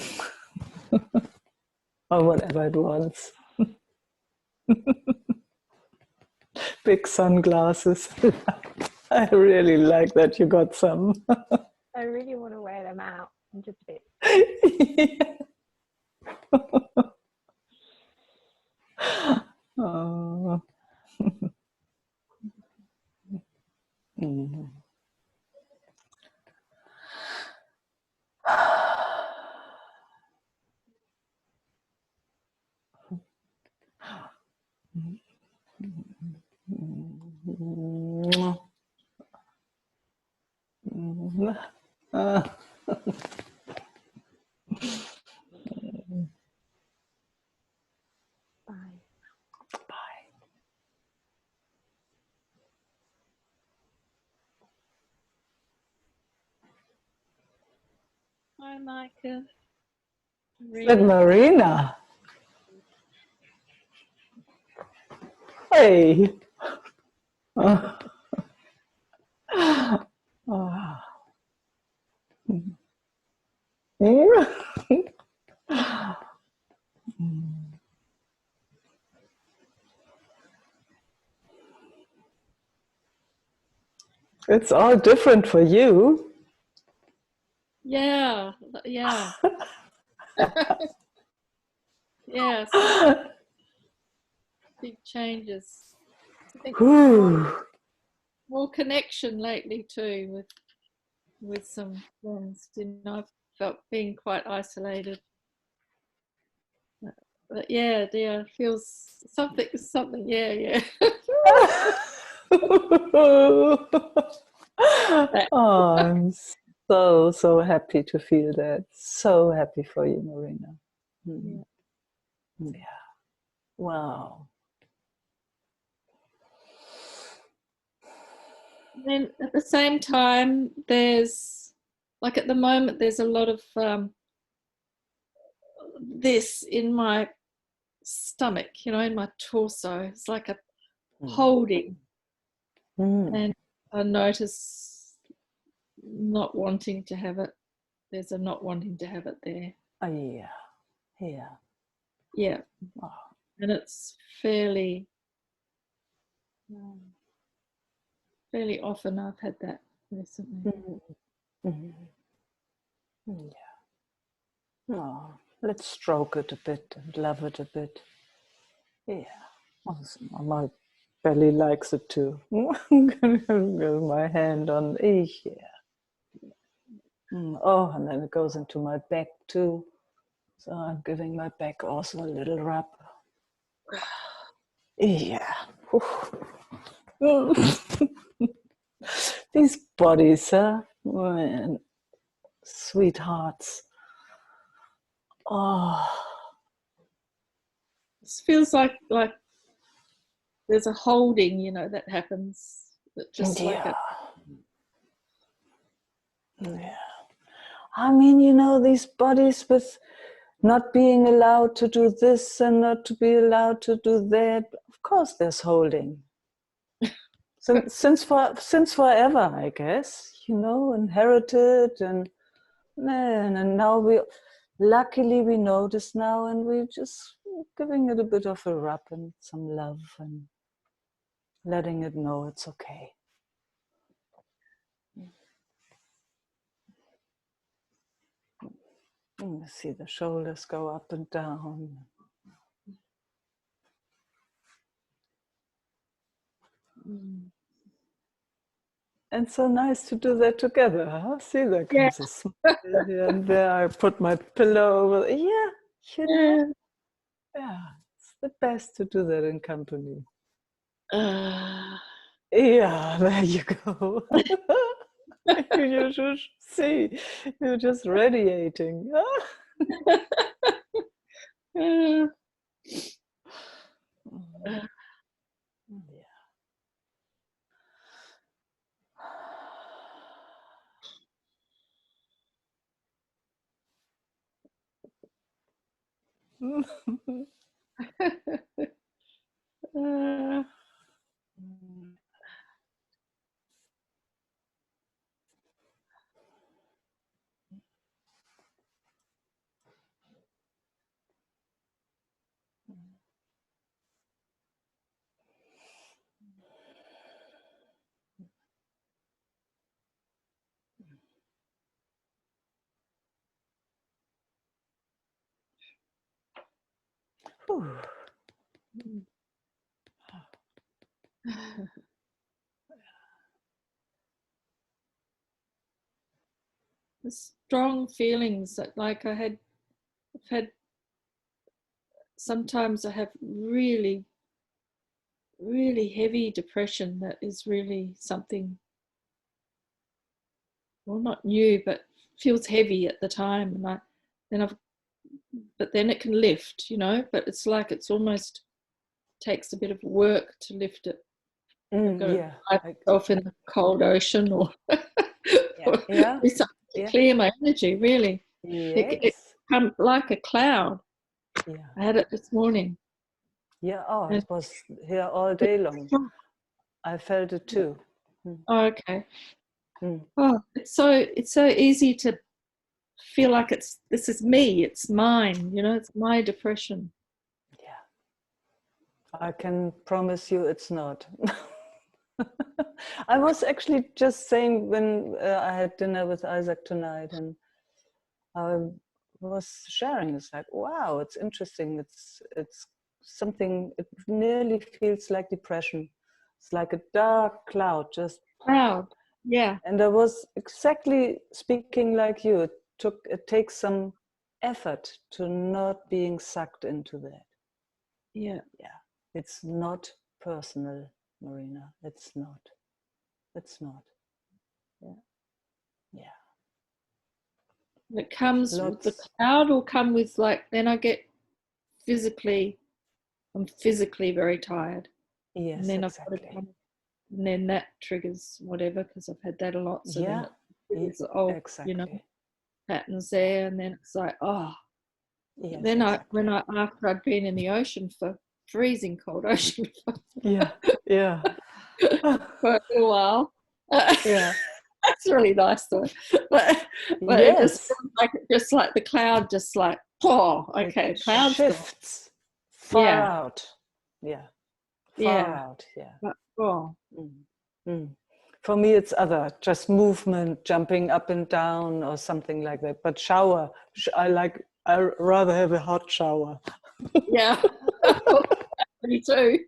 whatever it wants. Big sunglasses. I really like that you got some. I really want to wear them out. I'm just a bit. Oh. Mm. Bye. Bye. Hi, Meike. Said Marina. Hey. Oh. It's all different for you. Yeah. Yes. Big changes. I think more connection lately too with some friends. You know, I've felt being quite isolated. But yeah, dear, feels something. Yeah. Oh, I'm so happy to feel that. So happy for you, Marina. Yeah. Wow. Then at the same time, there's like at the moment there's a lot of this in my stomach, you know, in my torso. It's like a holding, and I notice not wanting to have it. There's a not wanting to have it there. Oh, yeah. Oh. And it's fairly often I've had that recently. Yeah. Oh, let's stroke it a bit and love it a bit. Yeah. My belly likes it too. I'm gonna give my hand on Oh, and then it goes into my back too. So I'm giving my back also a little rub. Yeah. These bodies, huh? Man. Sweethearts. Oh. It feels like there's a holding, you know, that happens. That just like a... Yeah. I mean, you know, these bodies with not being allowed to do this and not to be allowed to do that. Of course, there's holding. Since forever, I guess. you know, inherited, and now luckily we notice now, and we're just giving it a bit of a rub and some love and letting it know it's okay. You see the shoulders go up and down. And so nice to do that together, huh? See, there comes a smile here and there. I put my pillow over. Yeah, you know. Yeah, it's the best to do that in company. Yeah, there you go. You should see, you're just radiating. Yeah. The strong feelings that, like, I've had sometimes I have really, really heavy depression that is really something, well, not new, but feels heavy at the time, and but then it can lift, you know. But it's like it's almost takes a bit of work to lift it. I've got to dive myself in the cold ocean, or do something to clear my energy. Really, it comes like a cloud. Yeah, I had it this morning. Yeah, it was here all day long. I felt it too. Oh, okay. Oh, it's so easy to feel like this is me, it's mine, you know, it's my depression. Yeah, I can promise you it's not. I was actually just saying when I had dinner with Isaac tonight, and I was sharing, it's like, wow, it's interesting. It's something, it nearly feels like depression. It's like a dark cloud, just cloud. Yeah. And I was exactly speaking like you. It takes some effort to not being sucked into that. Yeah. Yeah. It's not personal, Marina. It's not. It's not. Yeah. Yeah. It comes with the cloud, or come with, like, then I'm physically very tired. Yes, and then exactly. I've got to come, and then that triggers whatever, because I've had that a lot. So then it triggers the old, you know, patterns there, and then it's like, Yes, then exactly. after I'd been in the ocean for freezing cold ocean for a little while. Yeah. That's really nice though. But it just feels like the cloud just like, okay, cloud shifts far out. Yeah. Far out. Yeah. But, For me, it's just movement, jumping up and down or something like that. But shower, I rather have a hot shower. Yeah, me too.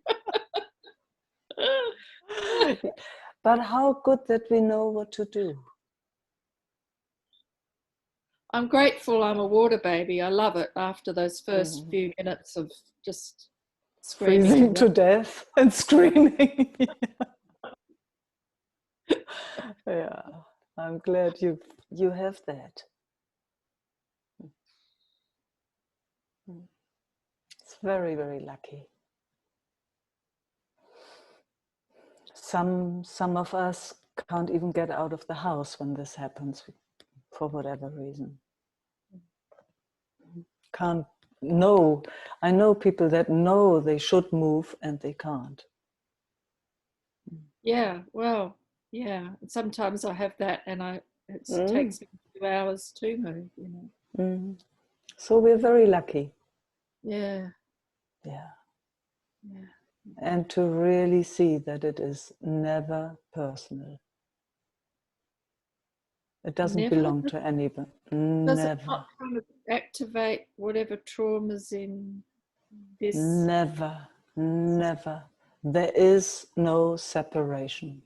But how good that we know what to do. I'm grateful I'm a water baby. I love it after those first few minutes of just screaming. Freezing to death and screaming. Yeah, I'm glad you have that. It's very, very lucky. Some of us can't even get out of the house when this happens for whatever reason. Can't know. I know people that know they should move and they can't. Yeah, well, Yeah, sometimes I have that, and it takes me 2 hours to move, you know. So we're very lucky. Yeah. Yeah. Yeah. And to really see that it is never personal. It doesn't belong to anybody. Does it Never. not kind of activate whatever traumas in this? Never. Never. There is no separation.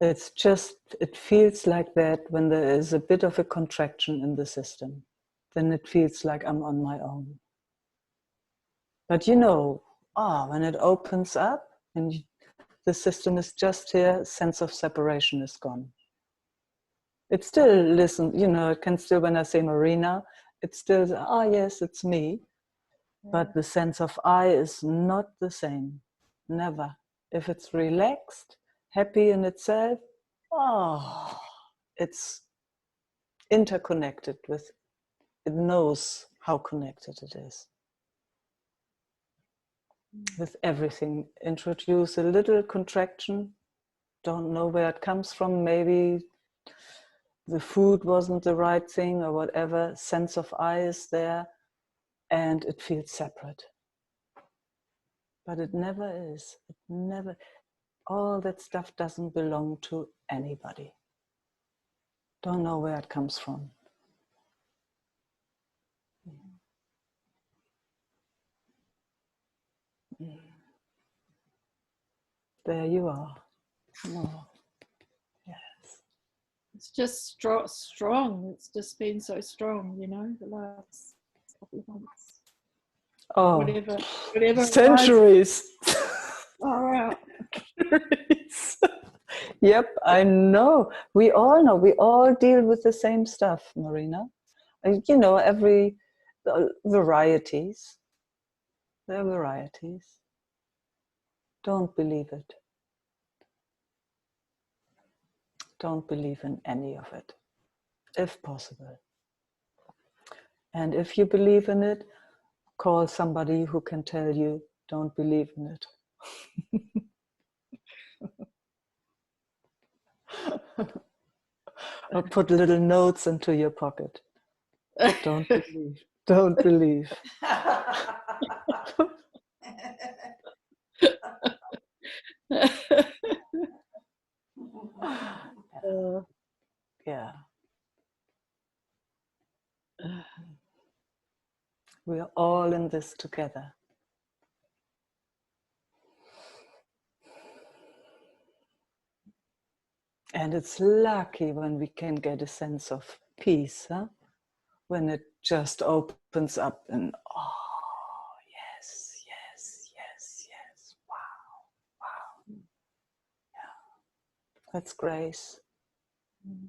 It's just, it feels like that when there is a bit of a contraction in the system. Then it feels like I'm on my own. But you know, when it opens up and the system is just here, sense of separation is gone. It still listens, you know, it can still, when I say Marina, it still, yes, it's me. But the sense of I is not the same. Never. If it's relaxed, happy in itself, it's interconnected with, it knows how connected it is. With everything. Introduce a little contraction, don't know where it comes from, maybe the food wasn't the right thing or whatever, sense of I is there and it feels separate. But it never is. It never, all that stuff doesn't belong to anybody. Don't know where it comes from. There you are. Oh, yes. It's just strong. It's just been so strong, you know, the last couple of months. Oh, whatever centuries. Wow. Yep, I know. We all know. We all deal with the same stuff, Marina. You know, every varieties. There are varieties. Don't believe it. Don't believe in any of it, if possible. And if you believe in it, call somebody who can tell you, don't believe in it. Or put little notes into your pocket. Don't believe. Don't believe. Yeah. We are all in this together. And it's lucky when we can get a sense of peace, huh? When it just opens up and, yes, yes, yes, yes, wow. Yeah, that's grace.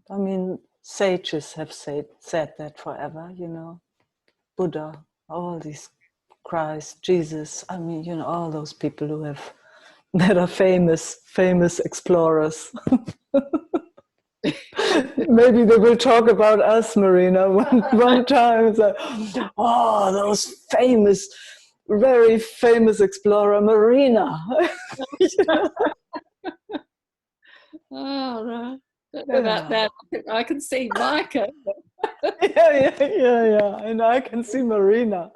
I mean, sages have said that forever, you know. Buddha, all these, Christ, Jesus, I mean, you know, all those people who have, that are famous explorers. Maybe they will talk about us, Marina, one time. It's like, those famous, very famous explorer, Marina. Oh, no. Don't know about that. I can see Meike. Yeah. And I can see Marina.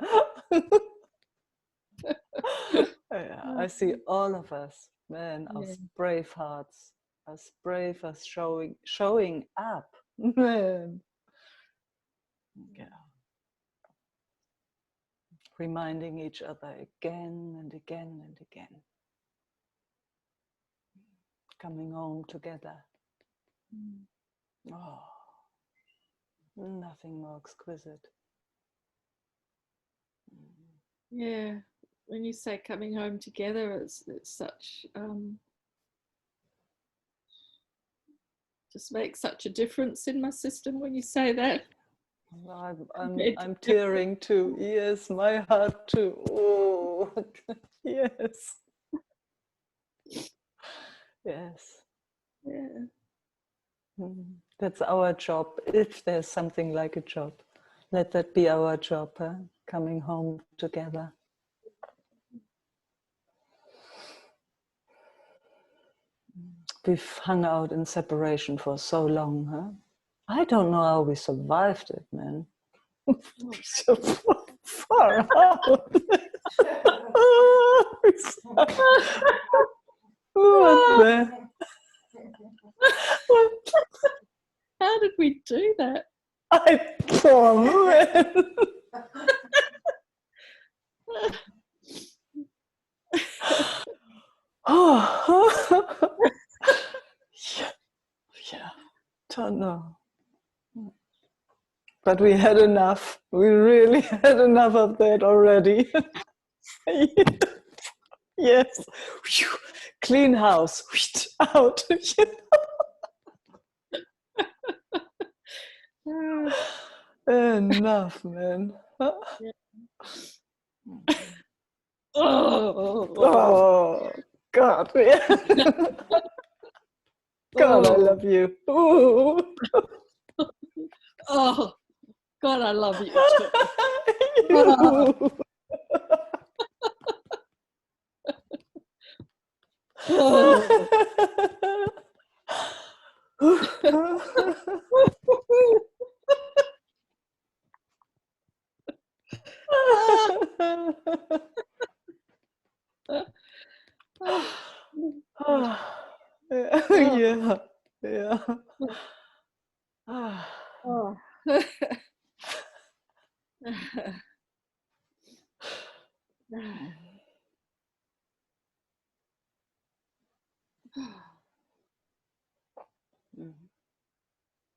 Yeah, I see all of us, man, us brave hearts, us brave, us showing up, man. Yeah. Reminding each other again and again and again. Coming home together. Oh, nothing more exquisite. Yeah, when you say coming home together, it's such just makes such a difference in my system when you say that. I'm tearing too. Yes, my heart too. Oh, yes. Yes. Yeah. That's our job. If there's something like a job, let that be our job, huh? Coming home together. we've hung out in separation for so long, huh? I don't know how we survived it, man. So far out. What the? How did we do that? Poor man. Oh. Yeah, don't know. But we had enough. We really had enough of that already. Yes. Clean house. Out. Enough, man. Oh, God. God, I love you. Ooh. Oh, God, I love you too. Oh. Yeah, yeah. Oh.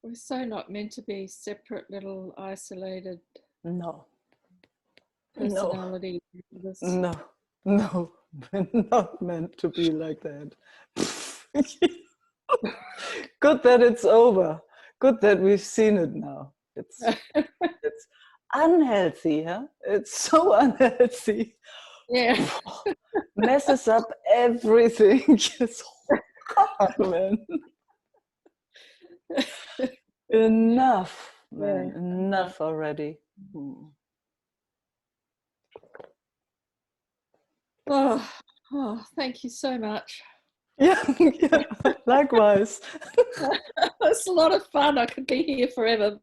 We're so not meant to be separate little isolated personalities. No, we're not meant to be like that. Good that it's over. Good that we've seen it now. It's unhealthy, huh? It's so unhealthy. Yeah. Messes up everything. Just man. Enough, man. Yeah. Enough already. Oh, thank you so much. Yeah, likewise. It's a lot of fun. I could be here forever.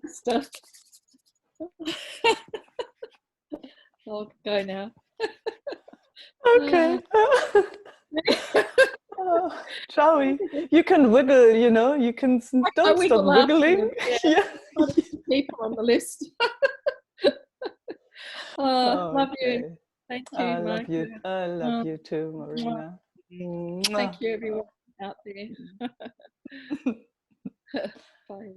Stuff. I'll go now. Okay. Shall we? You can wiggle, you can don't stop wiggling. Yeah. People on the list. Love you. Thank you, I love Meike. you. I love you too, Marina. Thank you, everyone out there. Bye.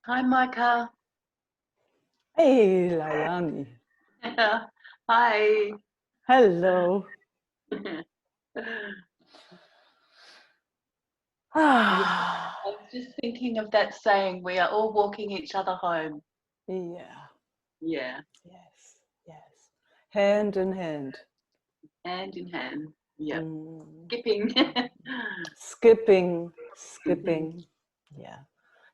Hi, Meike. Hey, Layani. Hi. Hello. I was just thinking of that saying, we are all walking each other home. Yeah. Yeah. Yes. Hand in hand. Hand in hand. Yeah. Skipping. Skipping. Yeah.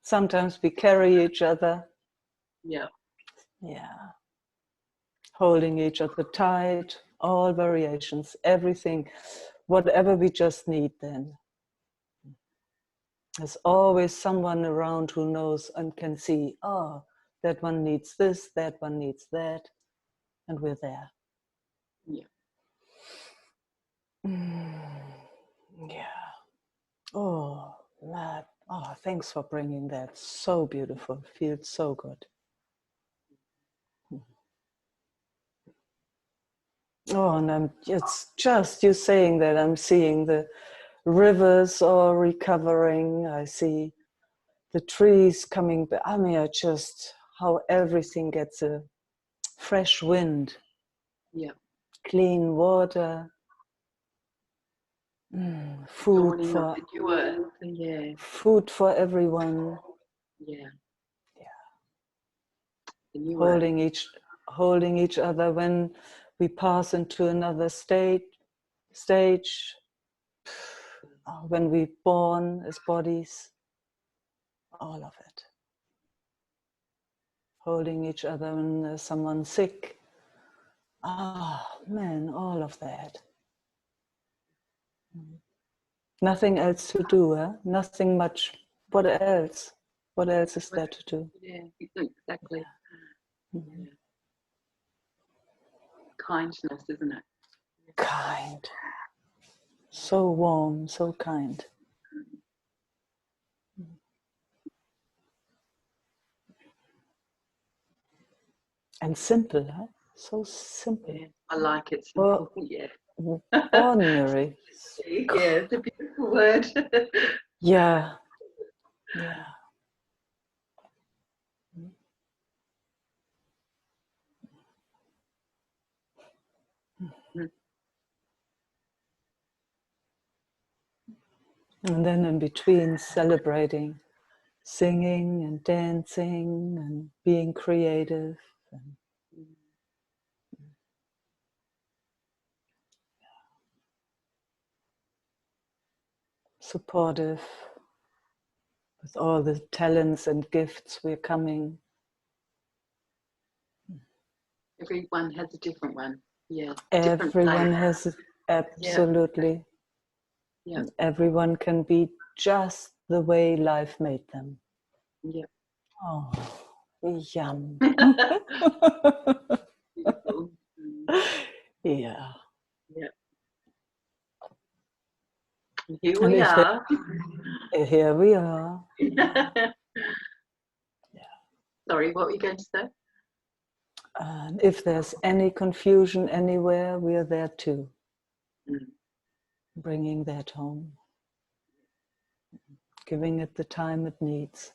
Sometimes we carry each other. Yeah. Yeah. Holding each other tight, all variations, everything, whatever we just need then. There's always someone around who knows and can see, oh, that one needs this, that one needs that, and we're there. Yeah. Yeah. Oh, that. Oh, thanks for bringing that. So beautiful. Feels so good. Oh, and it's just you saying that I'm seeing the rivers all recovering. I see the trees coming back. I mean, how everything gets a fresh wind. Yeah. Clean water. Food for food for everyone. Yeah. Holding each other when we pass into another stage, when we're born as bodies, all of it. holding each other when there's someone sick. Man, all of that. Nothing else to do, huh? Nothing much. What else? What else is there to do? Yeah, exactly. Mm-hmm. Kindness, isn't it? Kind. So warm, so kind. And simple, huh? So simple. Yeah, I like it simple. Yeah. Ordinary. Yeah, it's a beautiful word. Yeah. Yeah. And then in between, celebrating, singing and dancing and being creative. And supportive with all the talents and gifts we're coming. Everyone has a different one. Yeah. Everyone has, absolutely. Yeah. Everyone can be just the way life made them. Yeah. Oh, yum. Beautiful. Yeah. Yeah. Here And we are. Here we are. Yeah. Sorry, what were you going to say? And if there's any confusion anywhere, we are there too. Bringing that home. Giving it the time it needs.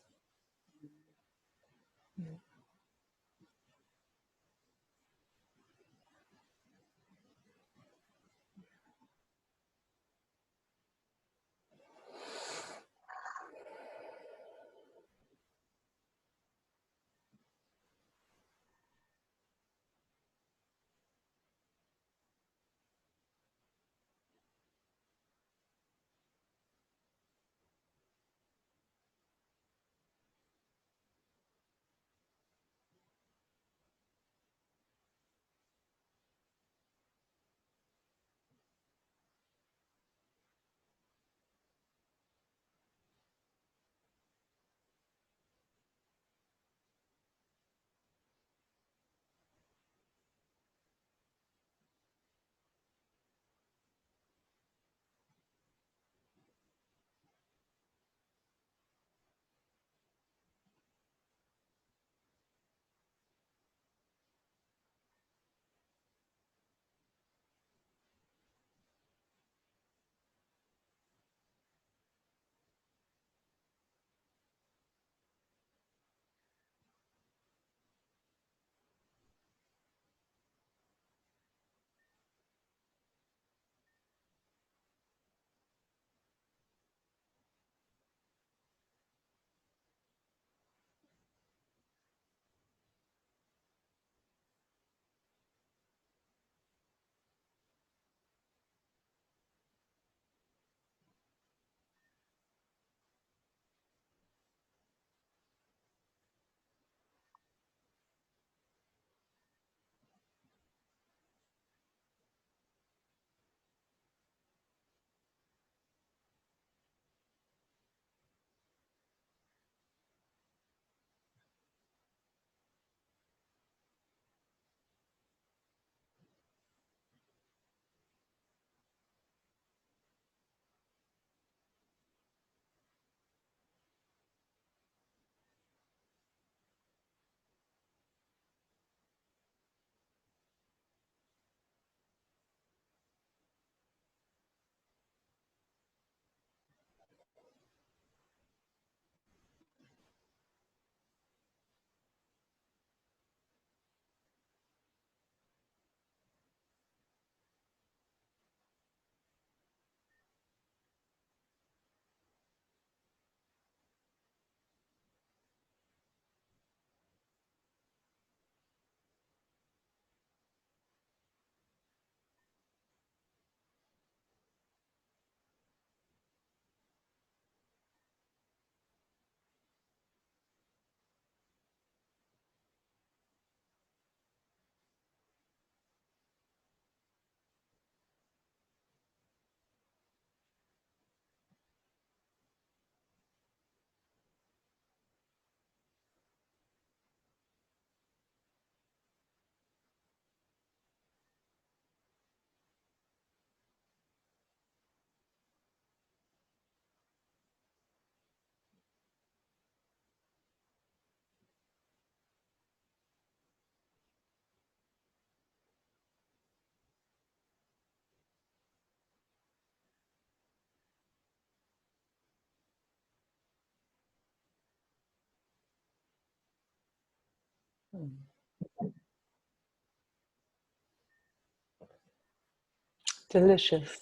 Delicious.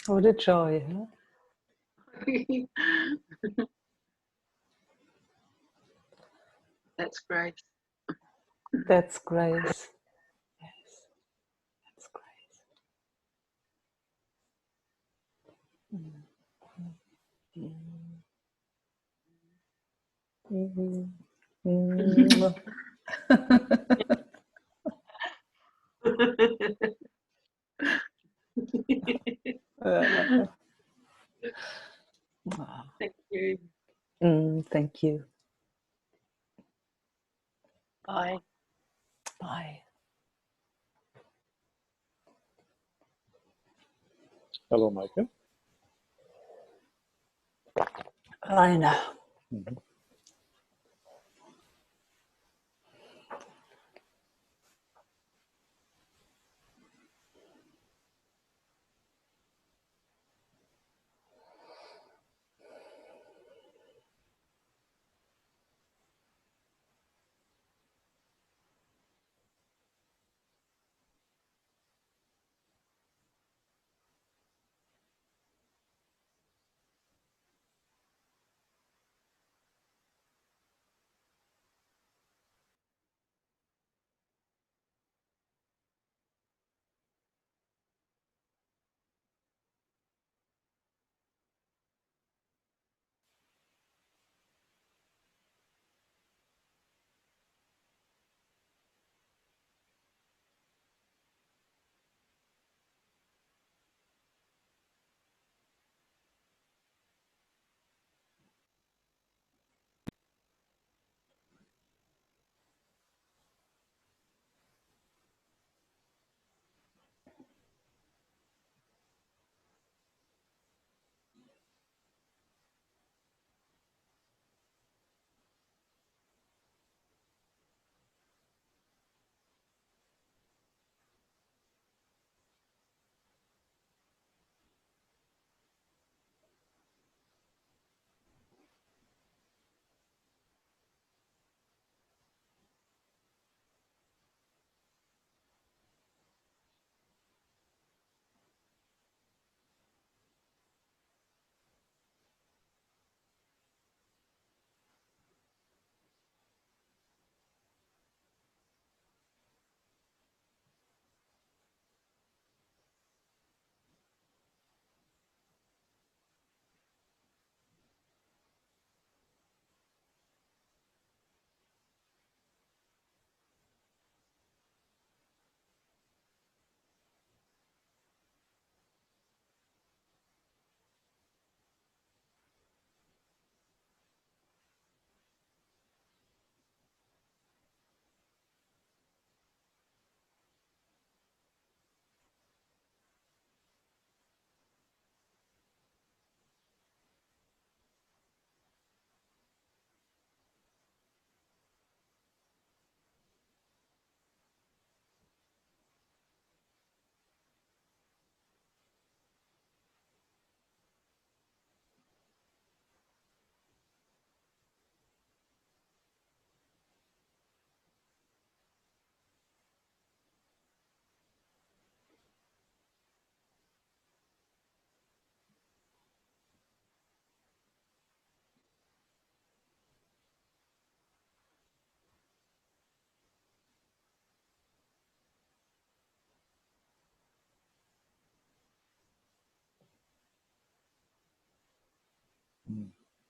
What a joy, huh? That's great. That's grace. Yes, that's grace. Thank you. Thank you. Bye. Bye. Hello, Meike. Rainer.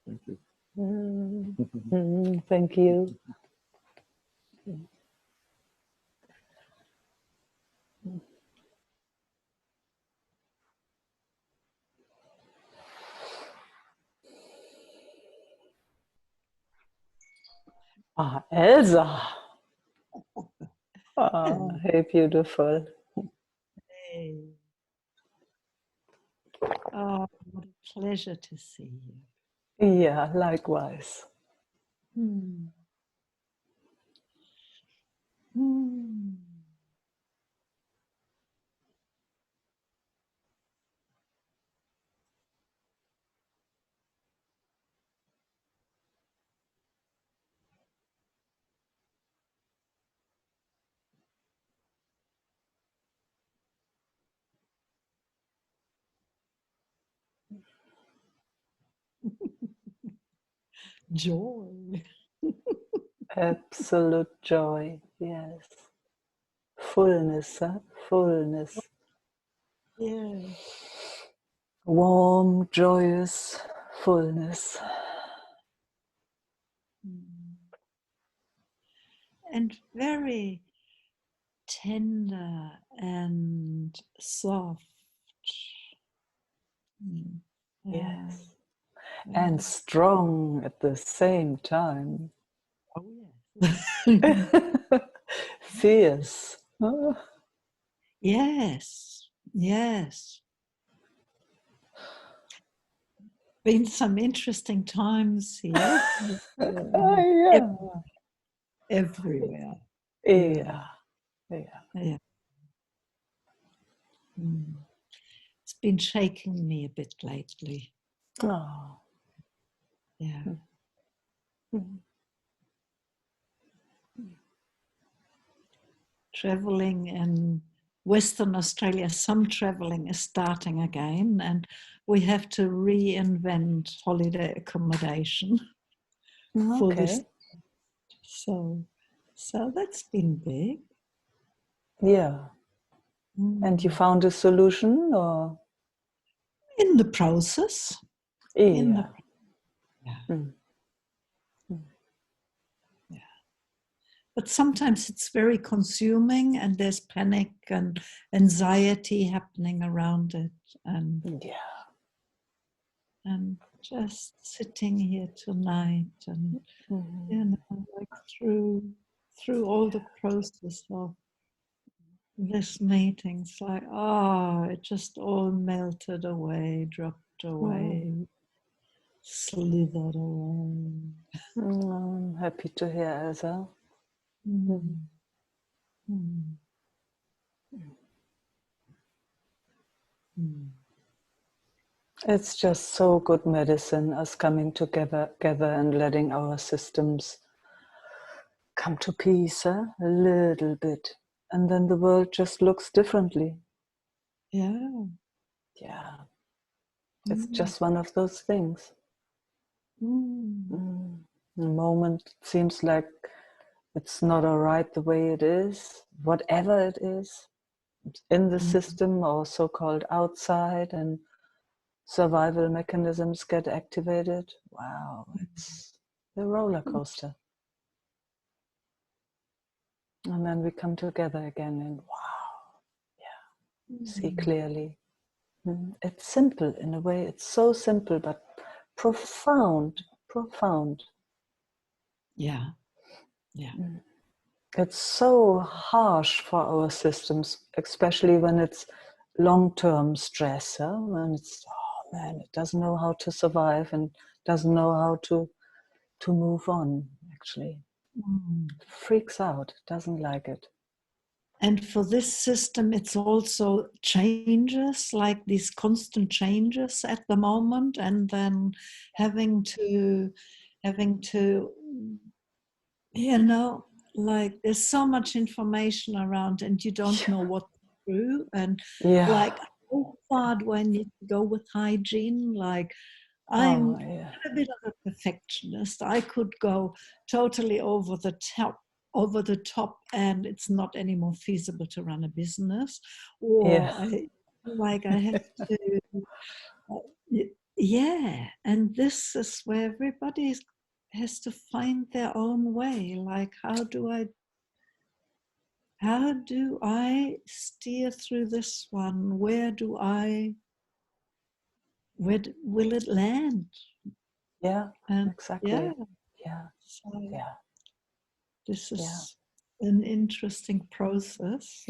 Thank you. Thank you. Ah, Elsa. Ah, hey, beautiful. Hey. Oh, what a pleasure to see you. Yeah, likewise. joy. Absolute joy, yes. Fullness, huh? Fullness. Yeah. Warm, joyous fullness. And very tender and soft. Yes. And strong at the same time. Oh, yes. Fierce. Yes, yes. Been some interesting times here. Yeah. Everywhere. Yeah. Yeah. It's been shaking me a bit lately. Oh. Yeah. Traveling in Western Australia, some traveling is starting again, and we have to reinvent holiday accommodation for this. So that's been big. Yeah. And you found a solution, or? In the process. Yeah. But sometimes it's very consuming, and there's panic and anxiety happening around it, and just sitting here tonight, and like through all the process of this meeting, it's like, it just all melted away, dropped away, slithered away. I'm happy to hear, Elsa. It's just so good medicine, us coming together and letting our systems come to peace, a little bit. And then the world just looks differently. Yeah. It's just one of those things. The moment it seems like it's not all right the way it is, whatever it is, in the system or so-called outside, and survival mechanisms get activated. Wow, it's a roller coaster. And then we come together again and see clearly. It's simple in a way, it's so simple, but profound. Yeah. It's so harsh for our systems, especially when it's long-term stress, when it's, it doesn't know how to survive and doesn't know how to move on, actually. Freaks out, doesn't like it. And for this system, it's also changes, like these constant changes at the moment, and then having to, like there's so much information around, and you don't know what to do. And like, how far do I need to go with hygiene? Like, I'm a bit of a perfectionist. I could go totally over the top, and it's not anymore feasible to run a business, or I have to and this is where everybody has to find their own way. Like, how do I steer through this one? Where will it land? Exactly. So this is an interesting process.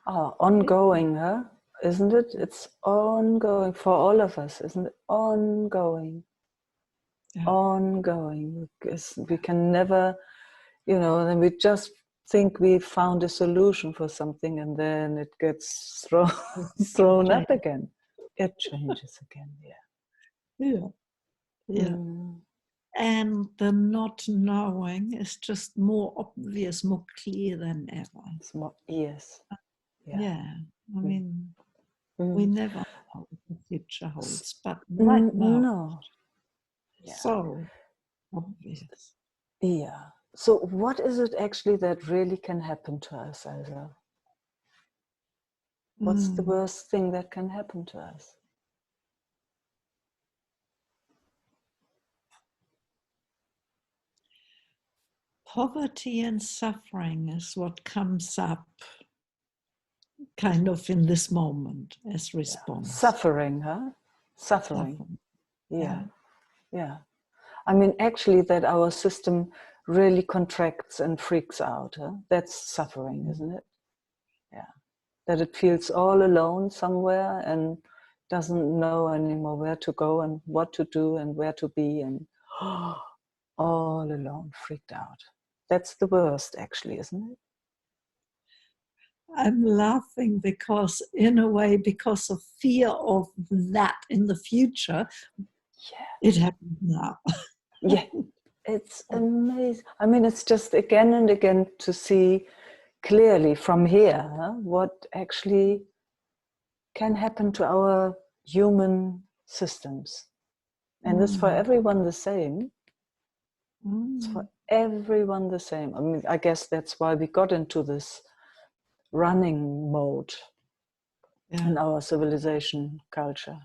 Ongoing, huh? Isn't it? It's ongoing for all of us, isn't it? Ongoing. Ongoing. Because we can never, then we just think we found a solution for something, and then it gets thrown up again. It changes again, And the not knowing is just more obvious, more clear than ever. It's more, yes. I mean, we never know what the future holds, but right now. No. So obvious. Yeah. So what is it actually that really can happen to us, Elsa? What's the worst thing that can happen to us? Poverty and suffering is what comes up kind of in this moment as response. Suffering, huh? Suffering. Yeah. Yeah. I mean, actually, that our system really contracts and freaks out. Huh? That's suffering, isn't it? Yeah. That it feels all alone somewhere and doesn't know anymore where to go and what to do and where to be, and all alone, freaked out. That's the worst, actually, isn't it? I'm laughing because, in a way, because of fear of that in the future, it happens now. Yeah, it's amazing. I mean, it's just again and again to see clearly from here what actually can happen to our human systems. And it's for everyone the same. It's for everyone the same. I mean, I guess that's why we got into this running mode in our civilization culture.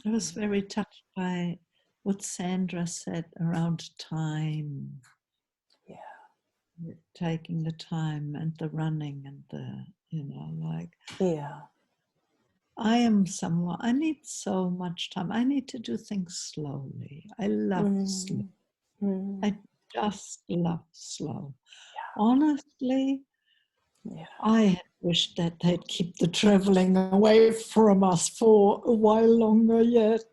I was very touched by what Sandra said around time. Yeah. Taking the time and the running and the, like. Yeah. I am someone, I need so much time. I need to do things slowly. I love slow. I just love slow. Yeah. Honestly, I wish that they'd keep the traveling away from us for a while longer yet.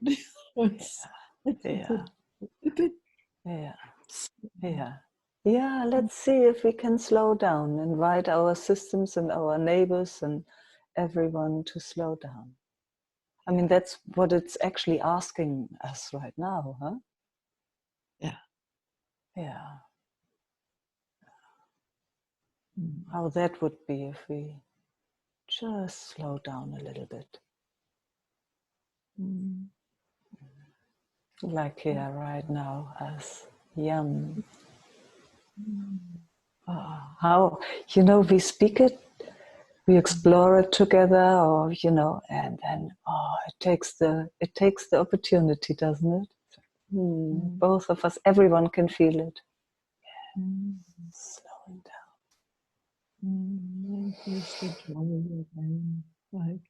Yeah, let's see if we can slow down, invite our systems and our neighbors and everyone to slow down. I mean, that's what it's actually asking us right now, huh? Yeah. Yeah. How that would be if we just slow down a little bit. Like here right now, as yum. Oh, how, we speak it, we explore it together, or, and then, it takes the opportunity, doesn't it? Both of us, everyone can feel it. Slowing down. Here's the joy again. Like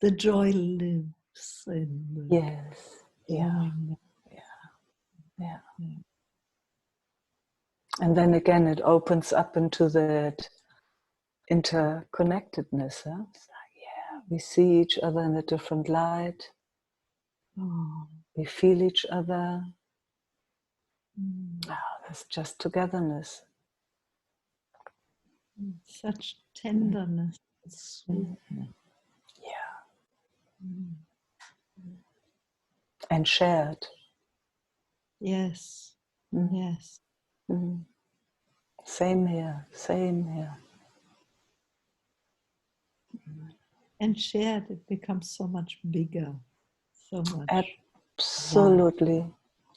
the joy lives in the yes. Yeah. And then again, it opens up into that interconnectedness. Huh? It's like, we see each other in a different light. We feel each other. There's just togetherness. Such tenderness and sweetness. And shared. Yes. Yes. Same here. And shared, it becomes so much bigger. So much. Absolutely. Wow.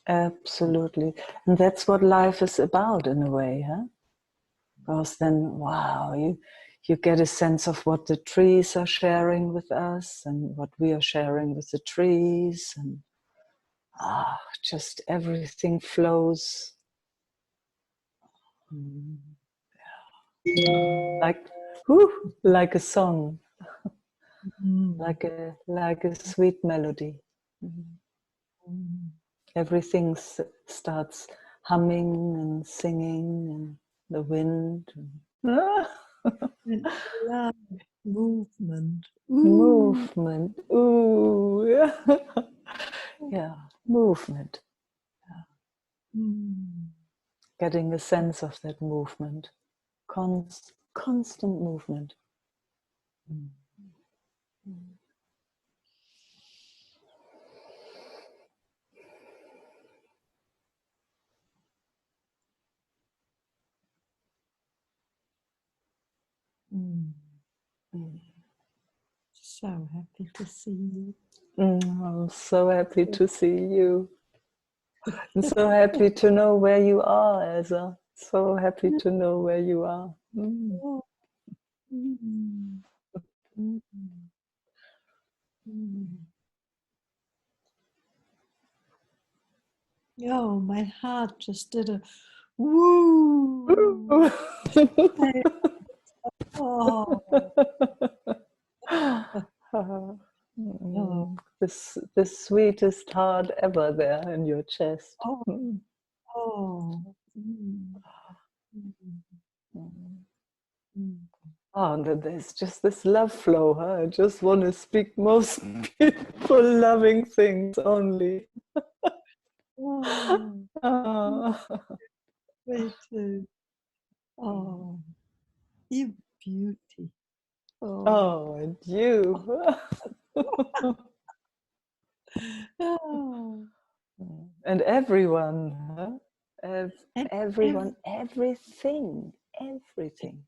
Absolutely. And that's what life is about in a way, huh? Because then, wow, you get a sense of what the trees are sharing with us and what we are sharing with the trees, and just everything flows like a song, like a sweet melody. Everything starts humming and singing, and the wind. And love, movement. Movement. Ooh, yeah. Yeah, movement. Yeah. Getting a sense of that movement. Constant movement. So happy to see you. I'm so happy to see you. I'm so happy to know where you are, Elsa. So happy to know where you are. Mm. Oh. Mm. Mm. Mm. Oh, my heart just did a woo. Oh. Oh. The sweetest heart ever there in your chest. Oh. Oh. Mm. Mm. Oh, and there's just this love flow. Huh? I just want to speak most beautiful, loving things only. Oh. Oh. Me too. Oh, you beauty. Oh, and you. Oh. And everyone, huh? And Everyone, everything, everything.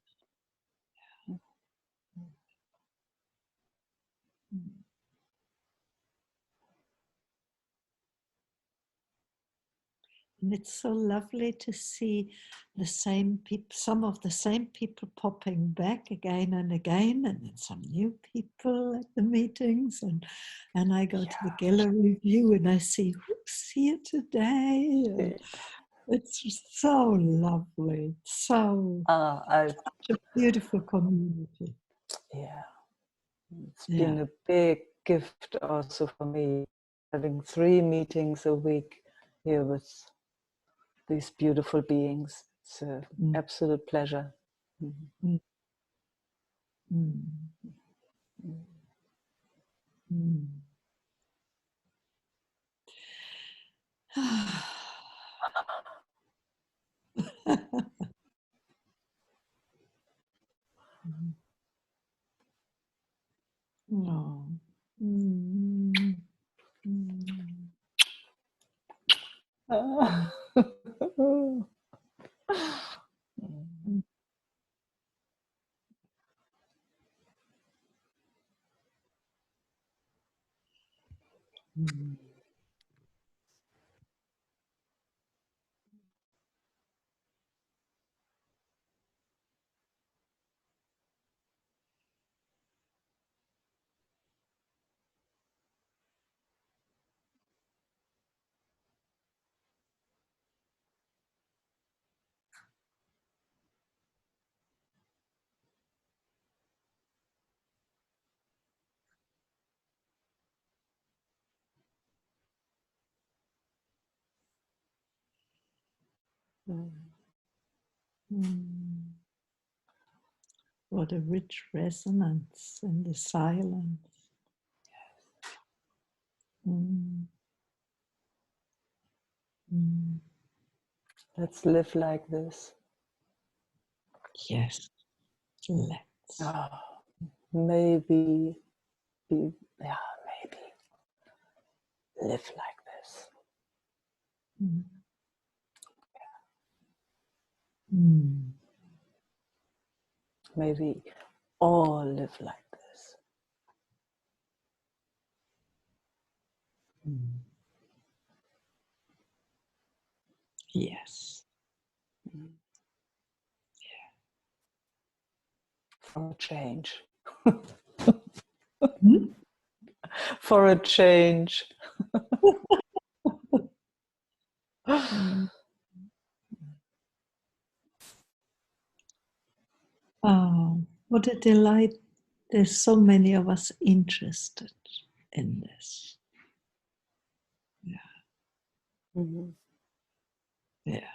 And it's so lovely to see the same people, some of the same people popping back again and again, and then some new people at the meetings. And I go to the gallery view and I see who's here today. And it's just so lovely. So such a beautiful community. Yeah. It's been a big gift also for me, having 3 meetings a week here with these beautiful beings. It's an absolute pleasure. Mm. Mm. Mm. No. Mm. Mm. Mm. Mm. What a rich resonance in the silence. Mm. Mm. Let's live like this. Yes, let's. Oh, maybe, maybe live like this. Mm. Mm. Maybe all live like this. Mm. Yes. For a change. Hmm? For a change. Mm. Oh, what a delight. There's so many of us interested in this. Yeah. Mm-hmm. Yeah.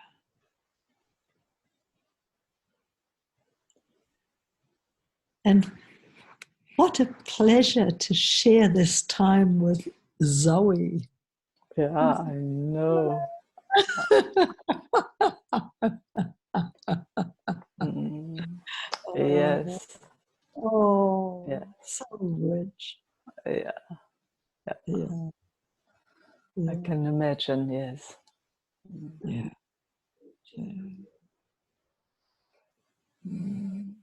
And what a pleasure to share this time with Zoe. Yeah, I know. Yes. Oh, Yeah. so rich. Yeah. Yeah. Yeah. I can imagine, yes. Yeah. Yeah. Mm.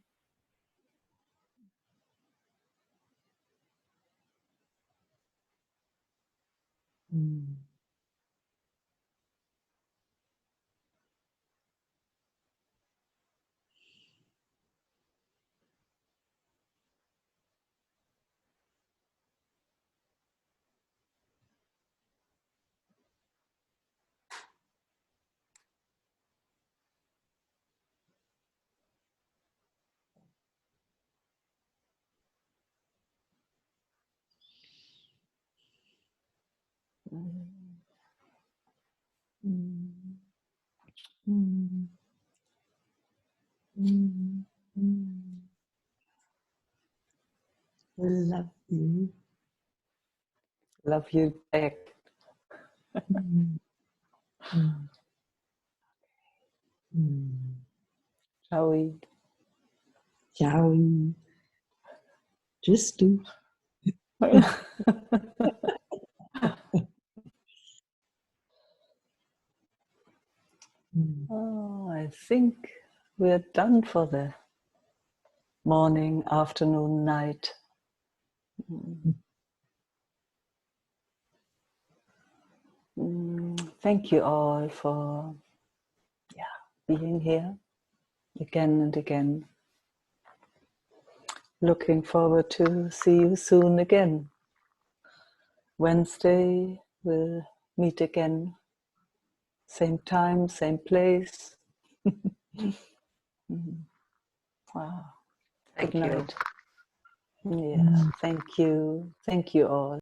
Mm. Love you. Love you back. Shall we? Shall we? Just do. Oh, I think we're done for the morning, afternoon, night. Thank you all for being here again and again. Looking forward to see you soon again. Wednesday we'll meet again. Same time, same place. Wow. Good night. Yeah, thank you. Thank you all.